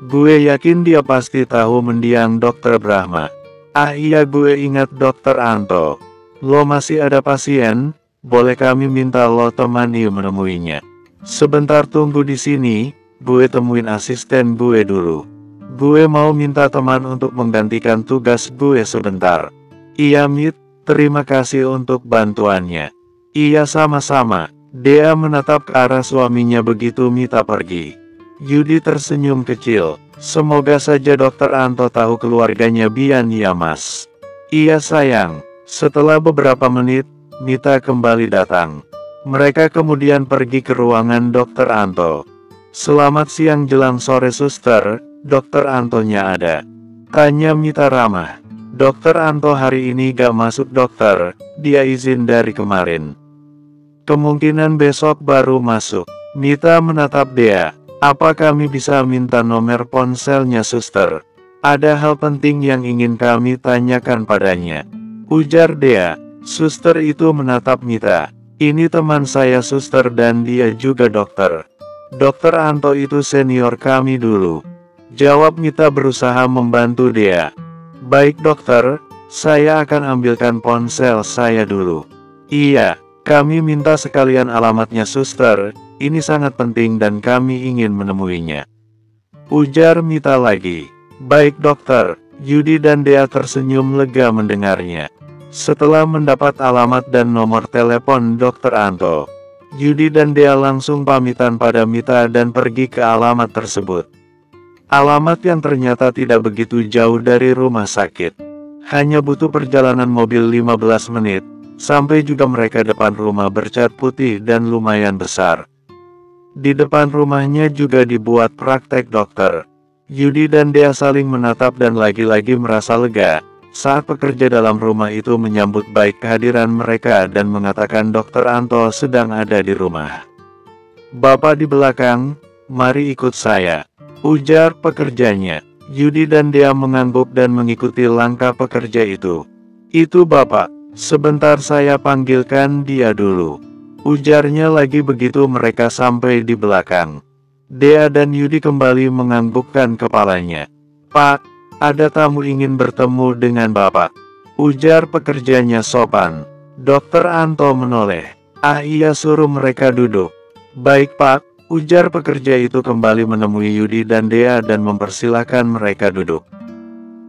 S1: Gue yakin dia pasti tahu mendiang Dokter Brahma. Iya gue ingat Dokter Anto. Lo masih ada pasien, boleh kami minta lo temani menemuinya. Sebentar tunggu di sini, gue temuin asisten gue dulu. Gue mau minta teman untuk menggantikan tugas gue sebentar. Iya Mit, Terima kasih untuk bantuannya. Iya sama-sama. Dea menatap ke arah suaminya begitu Mita pergi. Yudi tersenyum kecil. Semoga saja Dokter Anto tahu keluarganya Bian ya mas. Iya sayang. Setelah beberapa menit, Mita kembali datang. Mereka kemudian pergi ke ruangan Dokter Anto. Selamat siang jelang sore suster, Dokter Antonya ada. Tanya Mita ramah. Dokter Anto hari ini gak masuk dokter, dia izin dari kemarin. Kemungkinan besok baru masuk. Mita menatap Dea. Apa kami bisa minta nomor ponselnya suster? Ada hal penting yang ingin kami tanyakan padanya. Ujar Dea. Suster itu menatap Mita. Ini teman saya suster dan dia juga dokter. Dokter Anto itu senior kami dulu. Jawab Mita berusaha membantu Dea. Baik dokter, saya akan ambilkan ponsel saya dulu. Iya, kami minta sekalian alamatnya suster, ini sangat penting dan kami ingin menemuinya. Ujar Mita lagi. Baik dokter, Yudi dan Dea tersenyum lega mendengarnya. Setelah mendapat alamat dan nomor telepon Dokter Anto, Yudi dan Dea langsung pamitan pada Mita dan pergi ke alamat tersebut. Alamat yang ternyata tidak begitu jauh dari rumah sakit. Hanya butuh perjalanan mobil 15 menit, sampai juga mereka depan rumah bercat putih dan lumayan besar. Di depan rumahnya juga dibuat praktek dokter. Yudi dan Dea saling menatap dan lagi-lagi merasa lega, saat pekerja dalam rumah itu menyambut baik kehadiran mereka dan mengatakan Dokter Anto sedang ada di rumah. Bapak di belakang, mari ikut saya. Ujar pekerjanya. Yudi dan Dea mengangguk dan mengikuti langkah pekerja itu. Itu bapak, sebentar saya panggilkan dia dulu. Ujarnya lagi begitu mereka sampai di belakang. Dea dan Yudi kembali menganggukkan kepalanya. Pak, ada tamu ingin bertemu dengan bapak. Ujar pekerjanya sopan. Dokter Anto menoleh. Ah iya suruh mereka duduk. Baik pak. Ujar pekerja itu kembali menemui Yudi dan Dea dan mempersilahkan mereka duduk.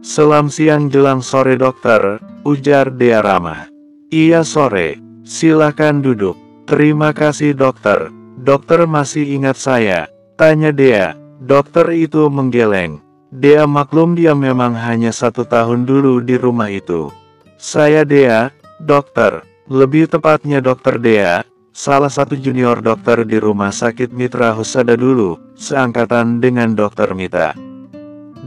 S1: Selam siang jelang sore dokter, ujar Dea ramah. Iya sore, silakan duduk. Terima kasih dokter. Dokter masih ingat saya? Tanya Dea. Dokter itu menggeleng. Dea maklum dia memang hanya 1 tahun dulu di rumah itu. Saya Dea, dokter. Lebih tepatnya dokter Dea. Salah satu junior dokter di rumah sakit Mitra Husada dulu, seangkatan dengan dokter Mita.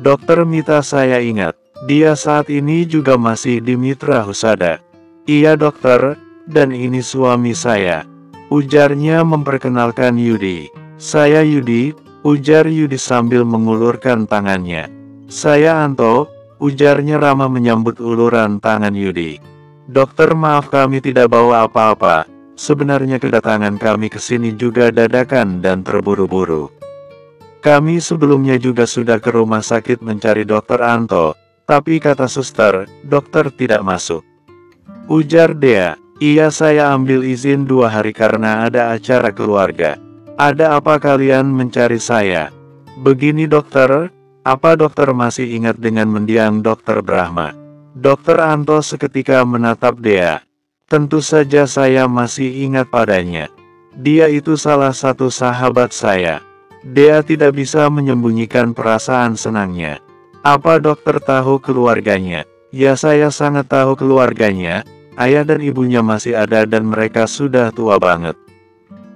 S1: Dokter Mita saya ingat, dia saat ini juga masih di Mitra Husada. Iya dokter, dan ini suami saya. Ujarnya memperkenalkan Yudi. Saya Yudi, ujar Yudi sambil mengulurkan tangannya. Saya Anto, ujarnya ramah menyambut uluran tangan Yudi. Dokter maaf kami tidak bawa apa-apa. Sebenarnya kedatangan kami ke sini juga dadakan dan terburu-buru. Kami sebelumnya juga sudah ke rumah sakit mencari Dokter Anto, tapi kata suster, dokter tidak masuk. Ujar Dea, iya saya ambil izin 2 hari karena ada acara keluarga. Ada apa kalian mencari saya? Begini dokter, apa dokter masih ingat dengan mendiang Dokter Brahma? Dokter Anto seketika menatap Dea. Tentu saja saya masih ingat padanya. Dia itu salah satu sahabat saya. Dea tidak bisa menyembunyikan perasaan senangnya. Apa dokter tahu keluarganya? Ya saya sangat tahu keluarganya. Ayah dan ibunya masih ada dan mereka sudah tua banget.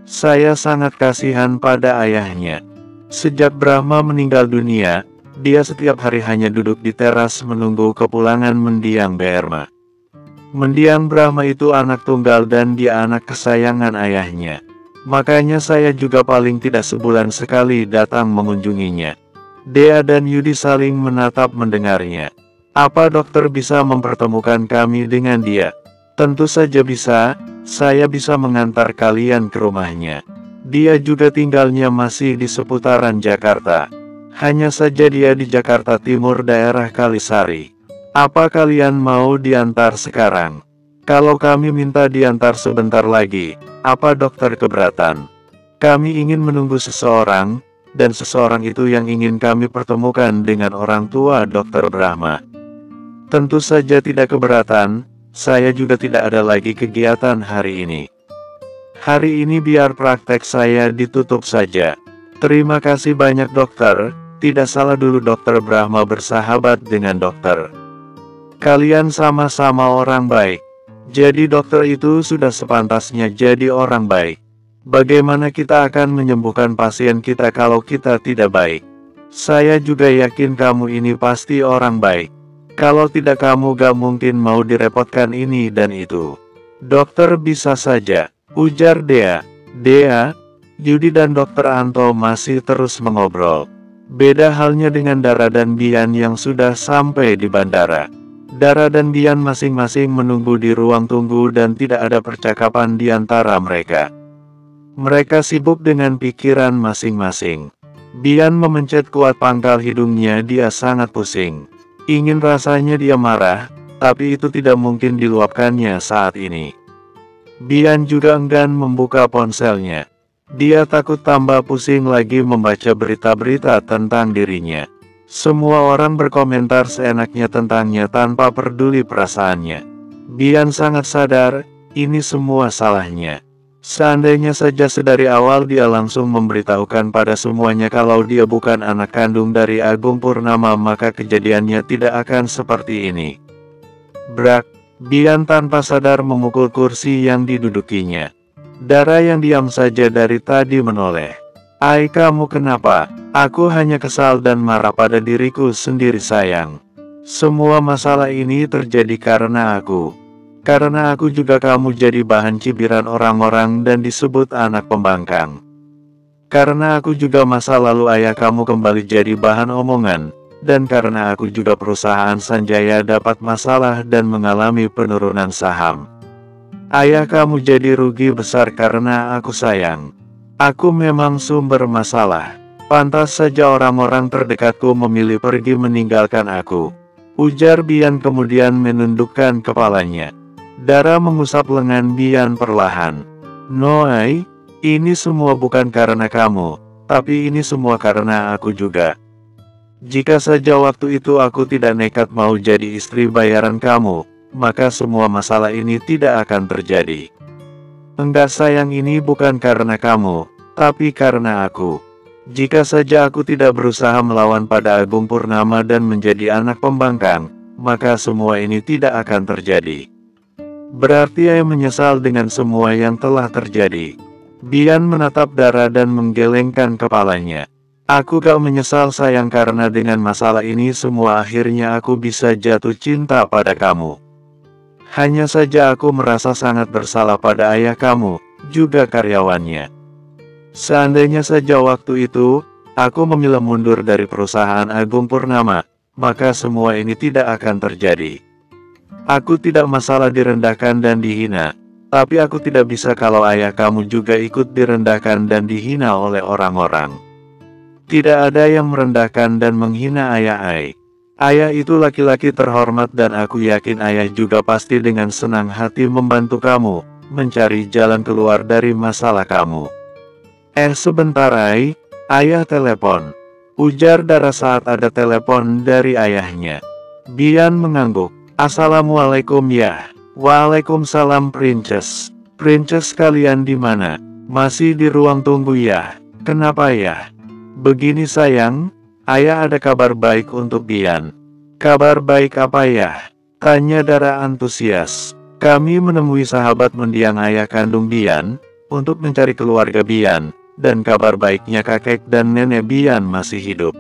S1: Saya sangat kasihan pada ayahnya. Sejak Brahma meninggal dunia, dia setiap hari hanya duduk di teras menunggu kepulangan mendiang Brahma. Mendiang Brahma itu anak tunggal dan dia anak kesayangan ayahnya. Makanya saya juga paling tidak sebulan sekali datang mengunjunginya. Dea dan Yudi saling menatap mendengarnya. Apa dokter bisa mempertemukan kami dengan dia? Tentu saja bisa, saya bisa mengantar kalian ke rumahnya. Dia juga tinggalnya masih di seputaran Jakarta. Hanya saja dia di Jakarta Timur daerah Kalisari. Apa kalian mau diantar sekarang? Kalau kami minta diantar sebentar lagi, apa dokter keberatan? Kami ingin menunggu seseorang, dan seseorang itu yang ingin kami pertemukan dengan orang tua Dokter Brahma. Tentu saja tidak keberatan, saya juga tidak ada lagi kegiatan hari ini. Hari ini biar praktek saya ditutup saja. Terima kasih banyak dokter. Tidak salah dulu dokter Brahma bersahabat dengan dokter. Kalian sama-sama orang baik. Jadi dokter itu sudah sepantasnya jadi orang baik. Bagaimana kita akan menyembuhkan pasien kita kalau kita tidak baik? Saya juga yakin kamu ini pasti orang baik. Kalau tidak kamu gak mungkin mau direpotkan ini dan itu. Dokter bisa saja, ujar Dea. Dea, Yudi dan dokter Anto masih terus mengobrol. Beda halnya dengan Dara dan Bian yang sudah sampai di bandara. Dara dan Bian masing-masing menunggu di ruang tunggu dan tidak ada percakapan di antara mereka. Mereka sibuk dengan pikiran masing-masing. Bian memencet kuat pangkal hidungnya, dia sangat pusing. Ingin rasanya dia marah, tapi itu tidak mungkin diluapkannya saat ini. Bian juga enggan membuka ponselnya. Dia takut tambah pusing lagi membaca berita-berita tentang dirinya. Semua orang berkomentar seenaknya tentangnya tanpa peduli perasaannya. Bian sangat sadar, ini semua salahnya. Seandainya saja sedari awal dia langsung memberitahukan pada semuanya kalau dia bukan anak kandung dari Agung Purnama, maka kejadiannya tidak akan seperti ini. Brak, Bian tanpa sadar memukul kursi yang didudukinya. Dara yang diam saja dari tadi menoleh. "Ai, kamu kenapa?" "Aku hanya kesal dan marah pada diriku sendiri sayang. Semua masalah ini terjadi karena aku. Karena aku juga kamu jadi bahan cibiran orang-orang dan disebut anak pembangkang. Karena aku juga masa lalu ayah kamu kembali jadi bahan omongan. Dan karena aku juga perusahaan Sanjaya dapat masalah dan mengalami penurunan saham. Ayah kamu jadi rugi besar karena aku sayang. Aku memang sumber masalah. Pantas saja orang-orang terdekatku memilih pergi meninggalkan aku," ujar Bian kemudian menundukkan kepalanya. Dara mengusap lengan Bian perlahan. "Noai, ini semua bukan karena kamu, tapi ini semua karena aku juga. Jika saja waktu itu aku tidak nekat mau jadi istri bayaran kamu, maka semua masalah ini tidak akan terjadi. Enggak sayang, ini bukan karena kamu, tapi karena aku. Jika saja aku tidak berusaha melawan pada Agung Purnama dan menjadi anak pembangkang, maka semua ini tidak akan terjadi. Berarti ayah menyesal dengan semua yang telah terjadi." Bian menatap Dara dan menggelengkan kepalanya. "Aku gak menyesal sayang, karena dengan masalah ini semua akhirnya aku bisa jatuh cinta pada kamu. Hanya saja aku merasa sangat bersalah pada ayah kamu, juga karyawannya. Seandainya saja waktu itu, aku memilih mundur dari perusahaan Agung Purnama, maka semua ini tidak akan terjadi. Aku tidak masalah direndahkan dan dihina, tapi aku tidak bisa kalau ayah kamu juga ikut direndahkan dan dihina oleh orang-orang. Tidak ada yang merendahkan dan menghina ayah Ai. Ayah itu laki-laki terhormat dan aku yakin ayah juga pasti dengan senang hati membantu kamu, mencari jalan keluar dari masalah kamu." Sebentar Ai, ayah telepon," ujar Dara saat ada telepon dari ayahnya. Bian mengangguk. "Assalamualaikum ya." "Waalaikumsalam Princess. Princess, kalian di mana?" "Masih di ruang tunggu ya." "Kenapa ya?" "Begini sayang, ayah ada kabar baik untuk Bian." "Kabar baik apa ya?" tanya Dara antusias. "Kami menemui sahabat mendiang ayah kandung Bian, untuk mencari keluarga Bian, dan kabar baiknya kakek dan nenek Bian masih hidup."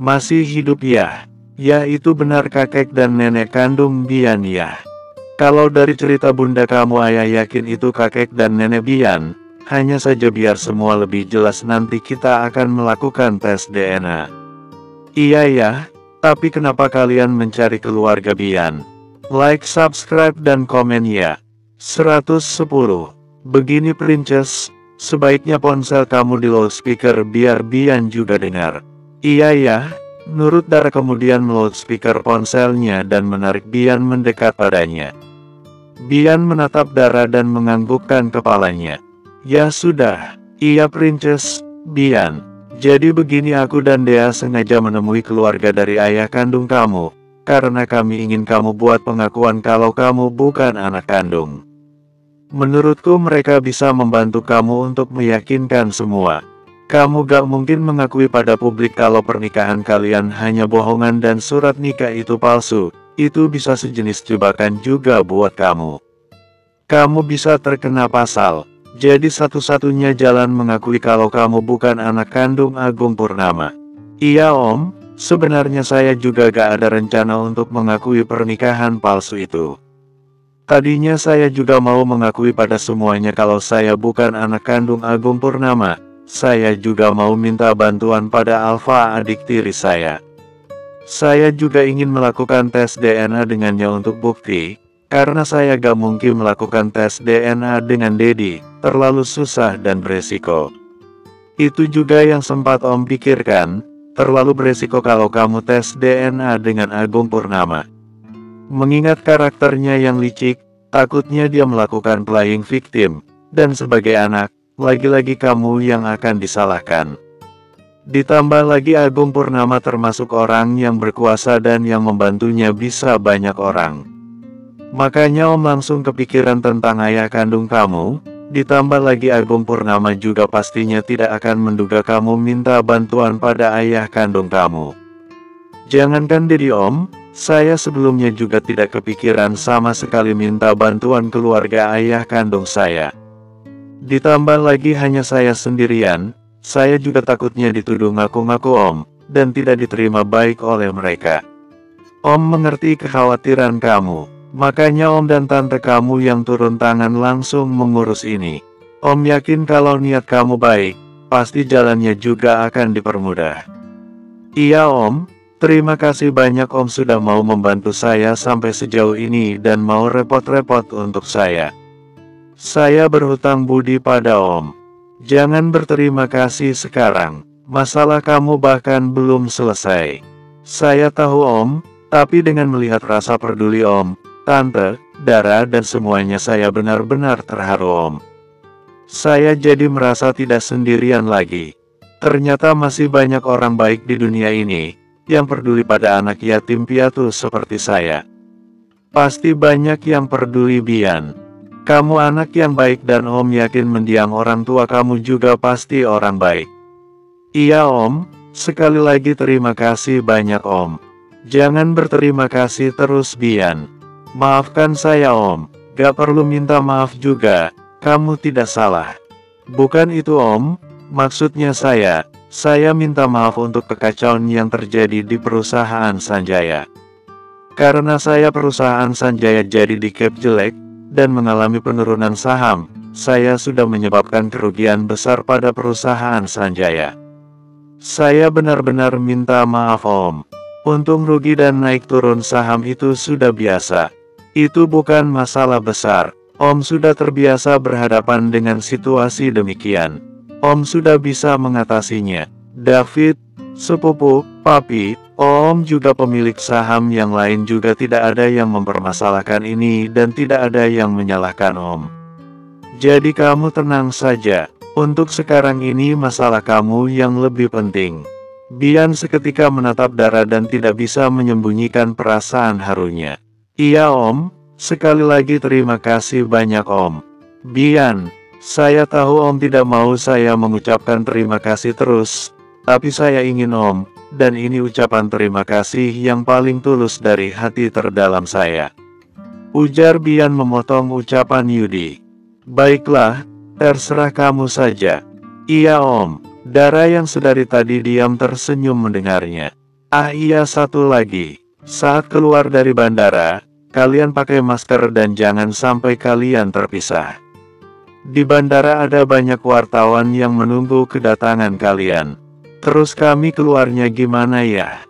S1: "Masih hidup ya?" "Ya, itu benar, kakek dan nenek kandung Bian ya. Kalau dari cerita bunda kamu, ayah yakin itu kakek dan nenek Bian. Hanya saja biar semua lebih jelas nanti kita akan melakukan tes DNA." "Iya ya, tapi kenapa kalian mencari keluarga Bian? Like, subscribe dan komen ya." 110. "Begini Princess, sebaiknya ponsel kamu di loudspeaker biar Bian juga dengar." "Iya ya," nurut Dara kemudian meloudspeaker ponselnya dan menarik Bian mendekat padanya. Bian menatap Dara dan menganggukkan kepalanya. "Ya sudah, iya Princess." "Bian, jadi begini, aku dan Dea sengaja menemui keluarga dari ayah kandung kamu, karena kami ingin kamu buat pengakuan kalau kamu bukan anak kandung. Menurutku mereka bisa membantu kamu untuk meyakinkan semua. Kamu gak mungkin mengakui pada publik kalau pernikahan kalian hanya bohongan dan surat nikah itu palsu. Itu bisa sejenis jebakan juga buat kamu. Kamu bisa terkena pasal. Jadi satu-satunya jalan mengakui kalau kamu bukan anak kandung Agung Purnama. Iya Om, sebenarnya saya juga gak ada rencana untuk mengakui pernikahan palsu itu. Tadinya saya juga mau mengakui pada semuanya kalau saya bukan anak kandung Agung Purnama. Saya juga mau minta bantuan pada Alfa, adik tiri saya. Saya juga ingin melakukan tes DNA dengannya untuk bukti, karena saya gak mungkin melakukan tes DNA dengan Dedi, terlalu susah dan beresiko. Itu juga yang sempat Om pikirkan, terlalu beresiko kalau kamu tes DNA dengan Agung Purnama. Mengingat karakternya yang licik, takutnya dia melakukan playing victim, dan sebagai anak, lagi-lagi kamu yang akan disalahkan. Ditambah lagi Agung Purnama termasuk orang yang berkuasa dan yang membantunya bisa banyak orang. Makanya Om langsung kepikiran tentang ayah kandung kamu, ditambah lagi Agung Purnama juga pastinya tidak akan menduga kamu minta bantuan pada ayah kandung kamu. Jangankan Dedi Om, saya sebelumnya juga tidak kepikiran sama sekali minta bantuan keluarga ayah kandung saya. Ditambah lagi hanya saya sendirian, saya juga takutnya dituduh ngaku-ngaku Om, dan tidak diterima baik oleh mereka. Om mengerti kekhawatiran kamu, makanya Om dan tante kamu yang turun tangan langsung mengurus ini. Om yakin kalau niat kamu baik, pasti jalannya juga akan dipermudah. Iya Om, terima kasih banyak Om sudah mau membantu saya sampai sejauh ini dan mau repot-repot untuk saya. Saya berhutang budi pada Om. Jangan berterima kasih sekarang, masalah kamu bahkan belum selesai. Saya tahu Om, tapi dengan melihat rasa peduli Om, Tante, Dara dan semuanya saya benar-benar terharu Om. Saya jadi merasa tidak sendirian lagi. Ternyata masih banyak orang baik di dunia ini, yang peduli pada anak yatim piatu seperti saya. Pasti banyak yang peduli Bian. Kamu anak yang baik dan Om yakin mendiang orang tua kamu juga pasti orang baik. Iya Om, sekali lagi terima kasih banyak Om. Jangan berterima kasih terus Bian. Maafkan saya Om, gak perlu minta maaf juga, kamu tidak salah. Bukan itu Om, maksudnya saya minta maaf untuk kekacauan yang terjadi di perusahaan Sanjaya. Karena saya perusahaan Sanjaya jadi di cap jelek, dan mengalami penurunan saham, saya sudah menyebabkan kerugian besar pada perusahaan Sanjaya. Saya benar-benar minta maaf Om. Untung rugi dan naik turun saham itu sudah biasa. Itu bukan masalah besar. Om sudah terbiasa berhadapan dengan situasi demikian. Om sudah bisa mengatasinya. David, sepupu, papi, Om juga pemilik saham yang lain juga tidak ada yang mempermasalahkan ini dan tidak ada yang menyalahkan Om. Jadi kamu tenang saja, untuk sekarang ini masalah kamu yang lebih penting. Bian seketika menatap Dara dan tidak bisa menyembunyikan perasaan harunya. Iya Om, sekali lagi terima kasih banyak Om. Bian, saya tahu Om tidak mau saya mengucapkan terima kasih terus, tapi saya ingin Om, dan ini ucapan terima kasih yang paling tulus dari hati terdalam saya. Ujar Bian memotong ucapan Yudi. Baiklah, terserah kamu saja. Iya Om. Dara yang sedari tadi diam tersenyum mendengarnya. Ah iya satu lagi. Saat keluar dari bandara, kalian pakai masker dan jangan sampai kalian terpisah. Di bandara ada banyak wartawan yang menunggu kedatangan kalian. Terus kami keluarnya gimana ya?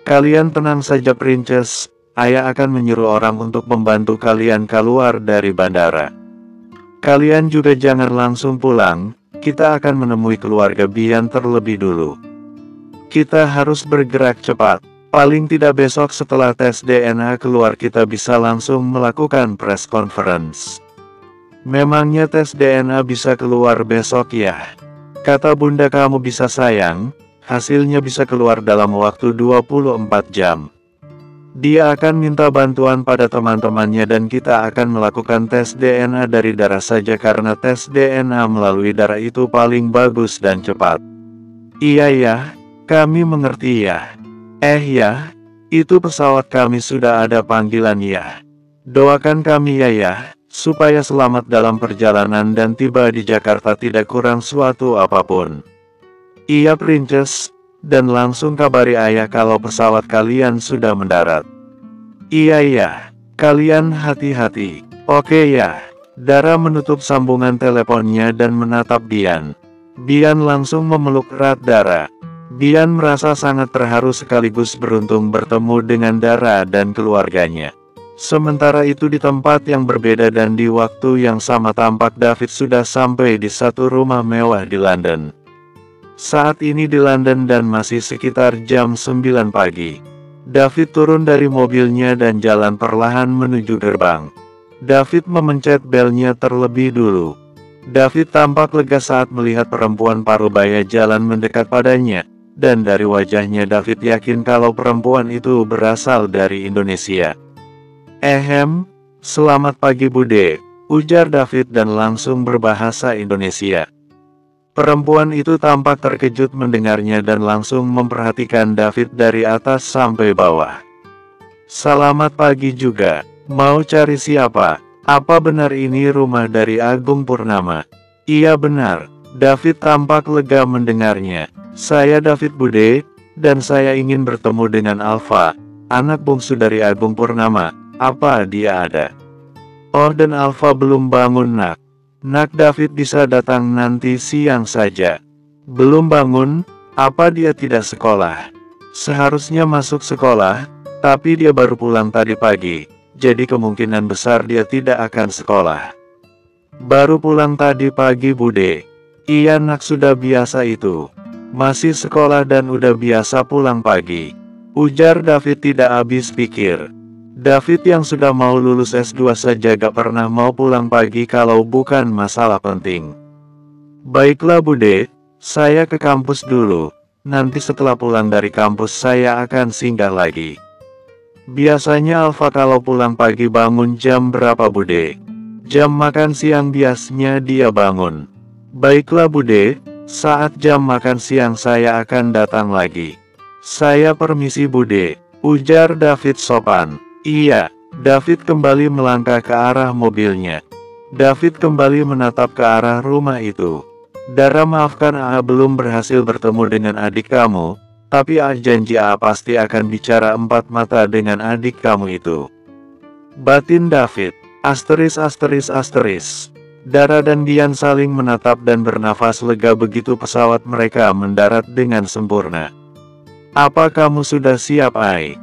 S1: Kalian tenang saja Princess, Ayah akan menyuruh orang untuk membantu kalian keluar dari bandara. Kalian juga jangan langsung pulang, kita akan menemui keluarga Bian terlebih dulu. Kita harus bergerak cepat, paling tidak besok setelah tes DNA keluar kita bisa langsung melakukan press conference. Memangnya tes DNA bisa keluar besok ya? Kata bunda kamu bisa sayang, hasilnya bisa keluar dalam waktu 24 jam. Dia akan minta bantuan pada teman-temannya dan kita akan melakukan tes DNA dari darah saja karena tes DNA melalui darah itu paling bagus dan cepat. Iya ya, kami mengerti ya. Ya, itu pesawat kami sudah ada panggilan ya. Doakan kami ya, supaya selamat dalam perjalanan dan tiba di Jakarta tidak kurang suatu apapun. Iya Princess. Dan langsung kabari ayah kalau pesawat kalian sudah mendarat. Iya, kalian hati-hati. Oke ya. Dara menutup sambungan teleponnya dan menatap Bian. Bian langsung memeluk erat Dara. Bian merasa sangat terharu sekaligus beruntung bertemu dengan Dara dan keluarganya. Sementara itu di tempat yang berbeda dan di waktu yang sama tampak David sudah sampai di satu rumah mewah di London. Saat ini di London dan masih sekitar jam 9 pagi. David turun dari mobilnya dan jalan perlahan menuju gerbang. David memencet belnya terlebih dulu. David tampak lega saat melihat perempuan parubaya jalan mendekat padanya. Dan dari wajahnya David yakin kalau perempuan itu berasal dari Indonesia. Selamat pagi Bude, ujar David dan langsung berbahasa Indonesia. Perempuan itu tampak terkejut mendengarnya dan langsung memperhatikan David dari atas sampai bawah. Selamat pagi juga, mau cari siapa? Apa benar ini rumah dari Agung Purnama? Iya benar, David tampak lega mendengarnya. Saya David Bude, dan saya ingin bertemu dengan Alfa, anak bungsu dari Agung Purnama. Apa dia ada? Oh dan Alfa belum bangun nak. Nak David bisa datang nanti siang saja. Belum bangun, apa dia tidak sekolah? Seharusnya masuk sekolah, tapi dia baru pulang tadi pagi, jadi kemungkinan besar dia tidak akan sekolah. Baru pulang tadi pagi Bude. Iya nak sudah biasa itu. Masih sekolah dan udah biasa pulang pagi. Ujar David tidak habis pikir. David yang sudah mau lulus S2 saja gak pernah mau pulang pagi kalau bukan masalah penting. Baiklah Bude, saya ke kampus dulu. Nanti setelah pulang dari kampus saya akan singgah lagi. Biasanya Alfa kalau pulang pagi bangun jam berapa Bude? Jam makan siang biasanya dia bangun. Baiklah Bude, saat jam makan siang saya akan datang lagi. Saya permisi Bude, ujar David sopan. Iya, David kembali melangkah ke arah mobilnya. David kembali menatap ke arah rumah itu. Dara maafkan belum berhasil bertemu dengan adik kamu, tapi janji pasti akan bicara empat mata dengan adik kamu itu. Batin David, asteris. Dara dan Bian saling menatap dan bernafas lega begitu pesawat mereka mendarat dengan sempurna. Apa kamu sudah siap Ai?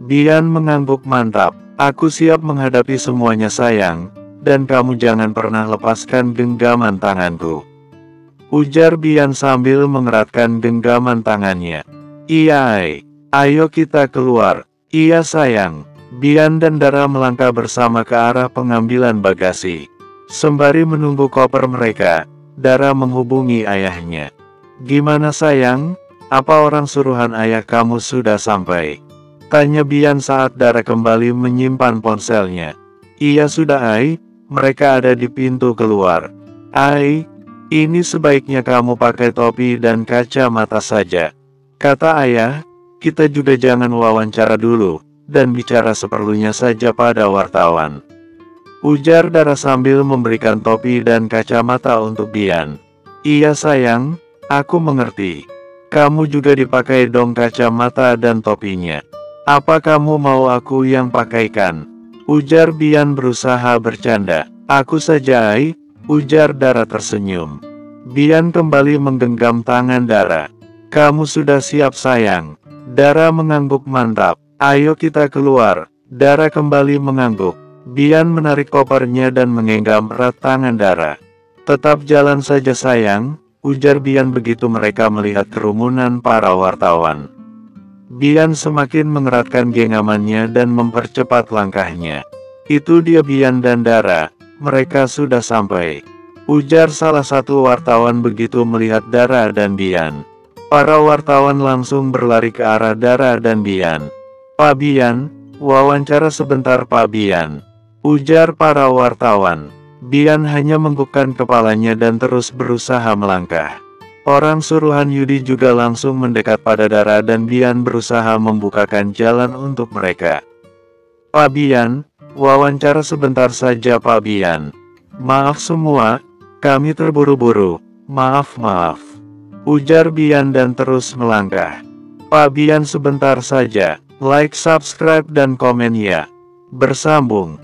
S1: Bian mengangguk mantap. Aku siap menghadapi semuanya sayang, dan kamu jangan pernah lepaskan genggaman tanganku. Ujar Bian sambil mengeratkan genggaman tangannya. Iya Ai, ayo kita keluar. Iya sayang. Bian dan Dara melangkah bersama ke arah pengambilan bagasi. Sembari menunggu koper mereka, Dara menghubungi ayahnya. Gimana sayang? Apa orang suruhan ayah kamu sudah sampai? Tanya Bian saat Dara kembali menyimpan ponselnya. Iya sudah Ai, mereka ada di pintu keluar. Ai, ini sebaiknya kamu pakai topi dan kacamata saja. Kata ayah, kita juga jangan wawancara dulu, dan bicara seperlunya saja pada wartawan. Ujar Dara sambil memberikan topi dan kacamata untuk Bian. Iya sayang, aku mengerti. Kamu juga dipakai dong kacamata dan topinya. Apa kamu mau aku yang pakaikan? Ujar Bian berusaha bercanda. Aku saja Ai, ujar Dara tersenyum. Bian kembali menggenggam tangan Dara. Kamu sudah siap sayang? Dara mengangguk mantap. Ayo kita keluar. Dara kembali mengangguk. Bian menarik kopernya dan menggenggam erat tangan Dara. Tetap jalan saja sayang, ujar Bian begitu mereka melihat kerumunan para wartawan. Bian semakin mengeratkan genggamannya dan mempercepat langkahnya. Itu dia Bian dan Dara, mereka sudah sampai. Ujar salah satu wartawan begitu melihat Dara dan Bian. Para wartawan langsung berlari ke arah Dara dan Bian. Pak Bian, wawancara sebentar Pak Bian, ujar para wartawan. Bian hanya menggugupkan kepalanya dan terus berusaha melangkah. Orang suruhan Yudi juga langsung mendekat pada Dara dan Bian berusaha membukakan jalan untuk mereka. Pak Bian, wawancara sebentar saja Pak Bian. Maaf semua, kami terburu-buru. Maaf. Ujar Bian dan terus melangkah. Pak Bian sebentar saja, like, subscribe dan komen ya. Bersambung.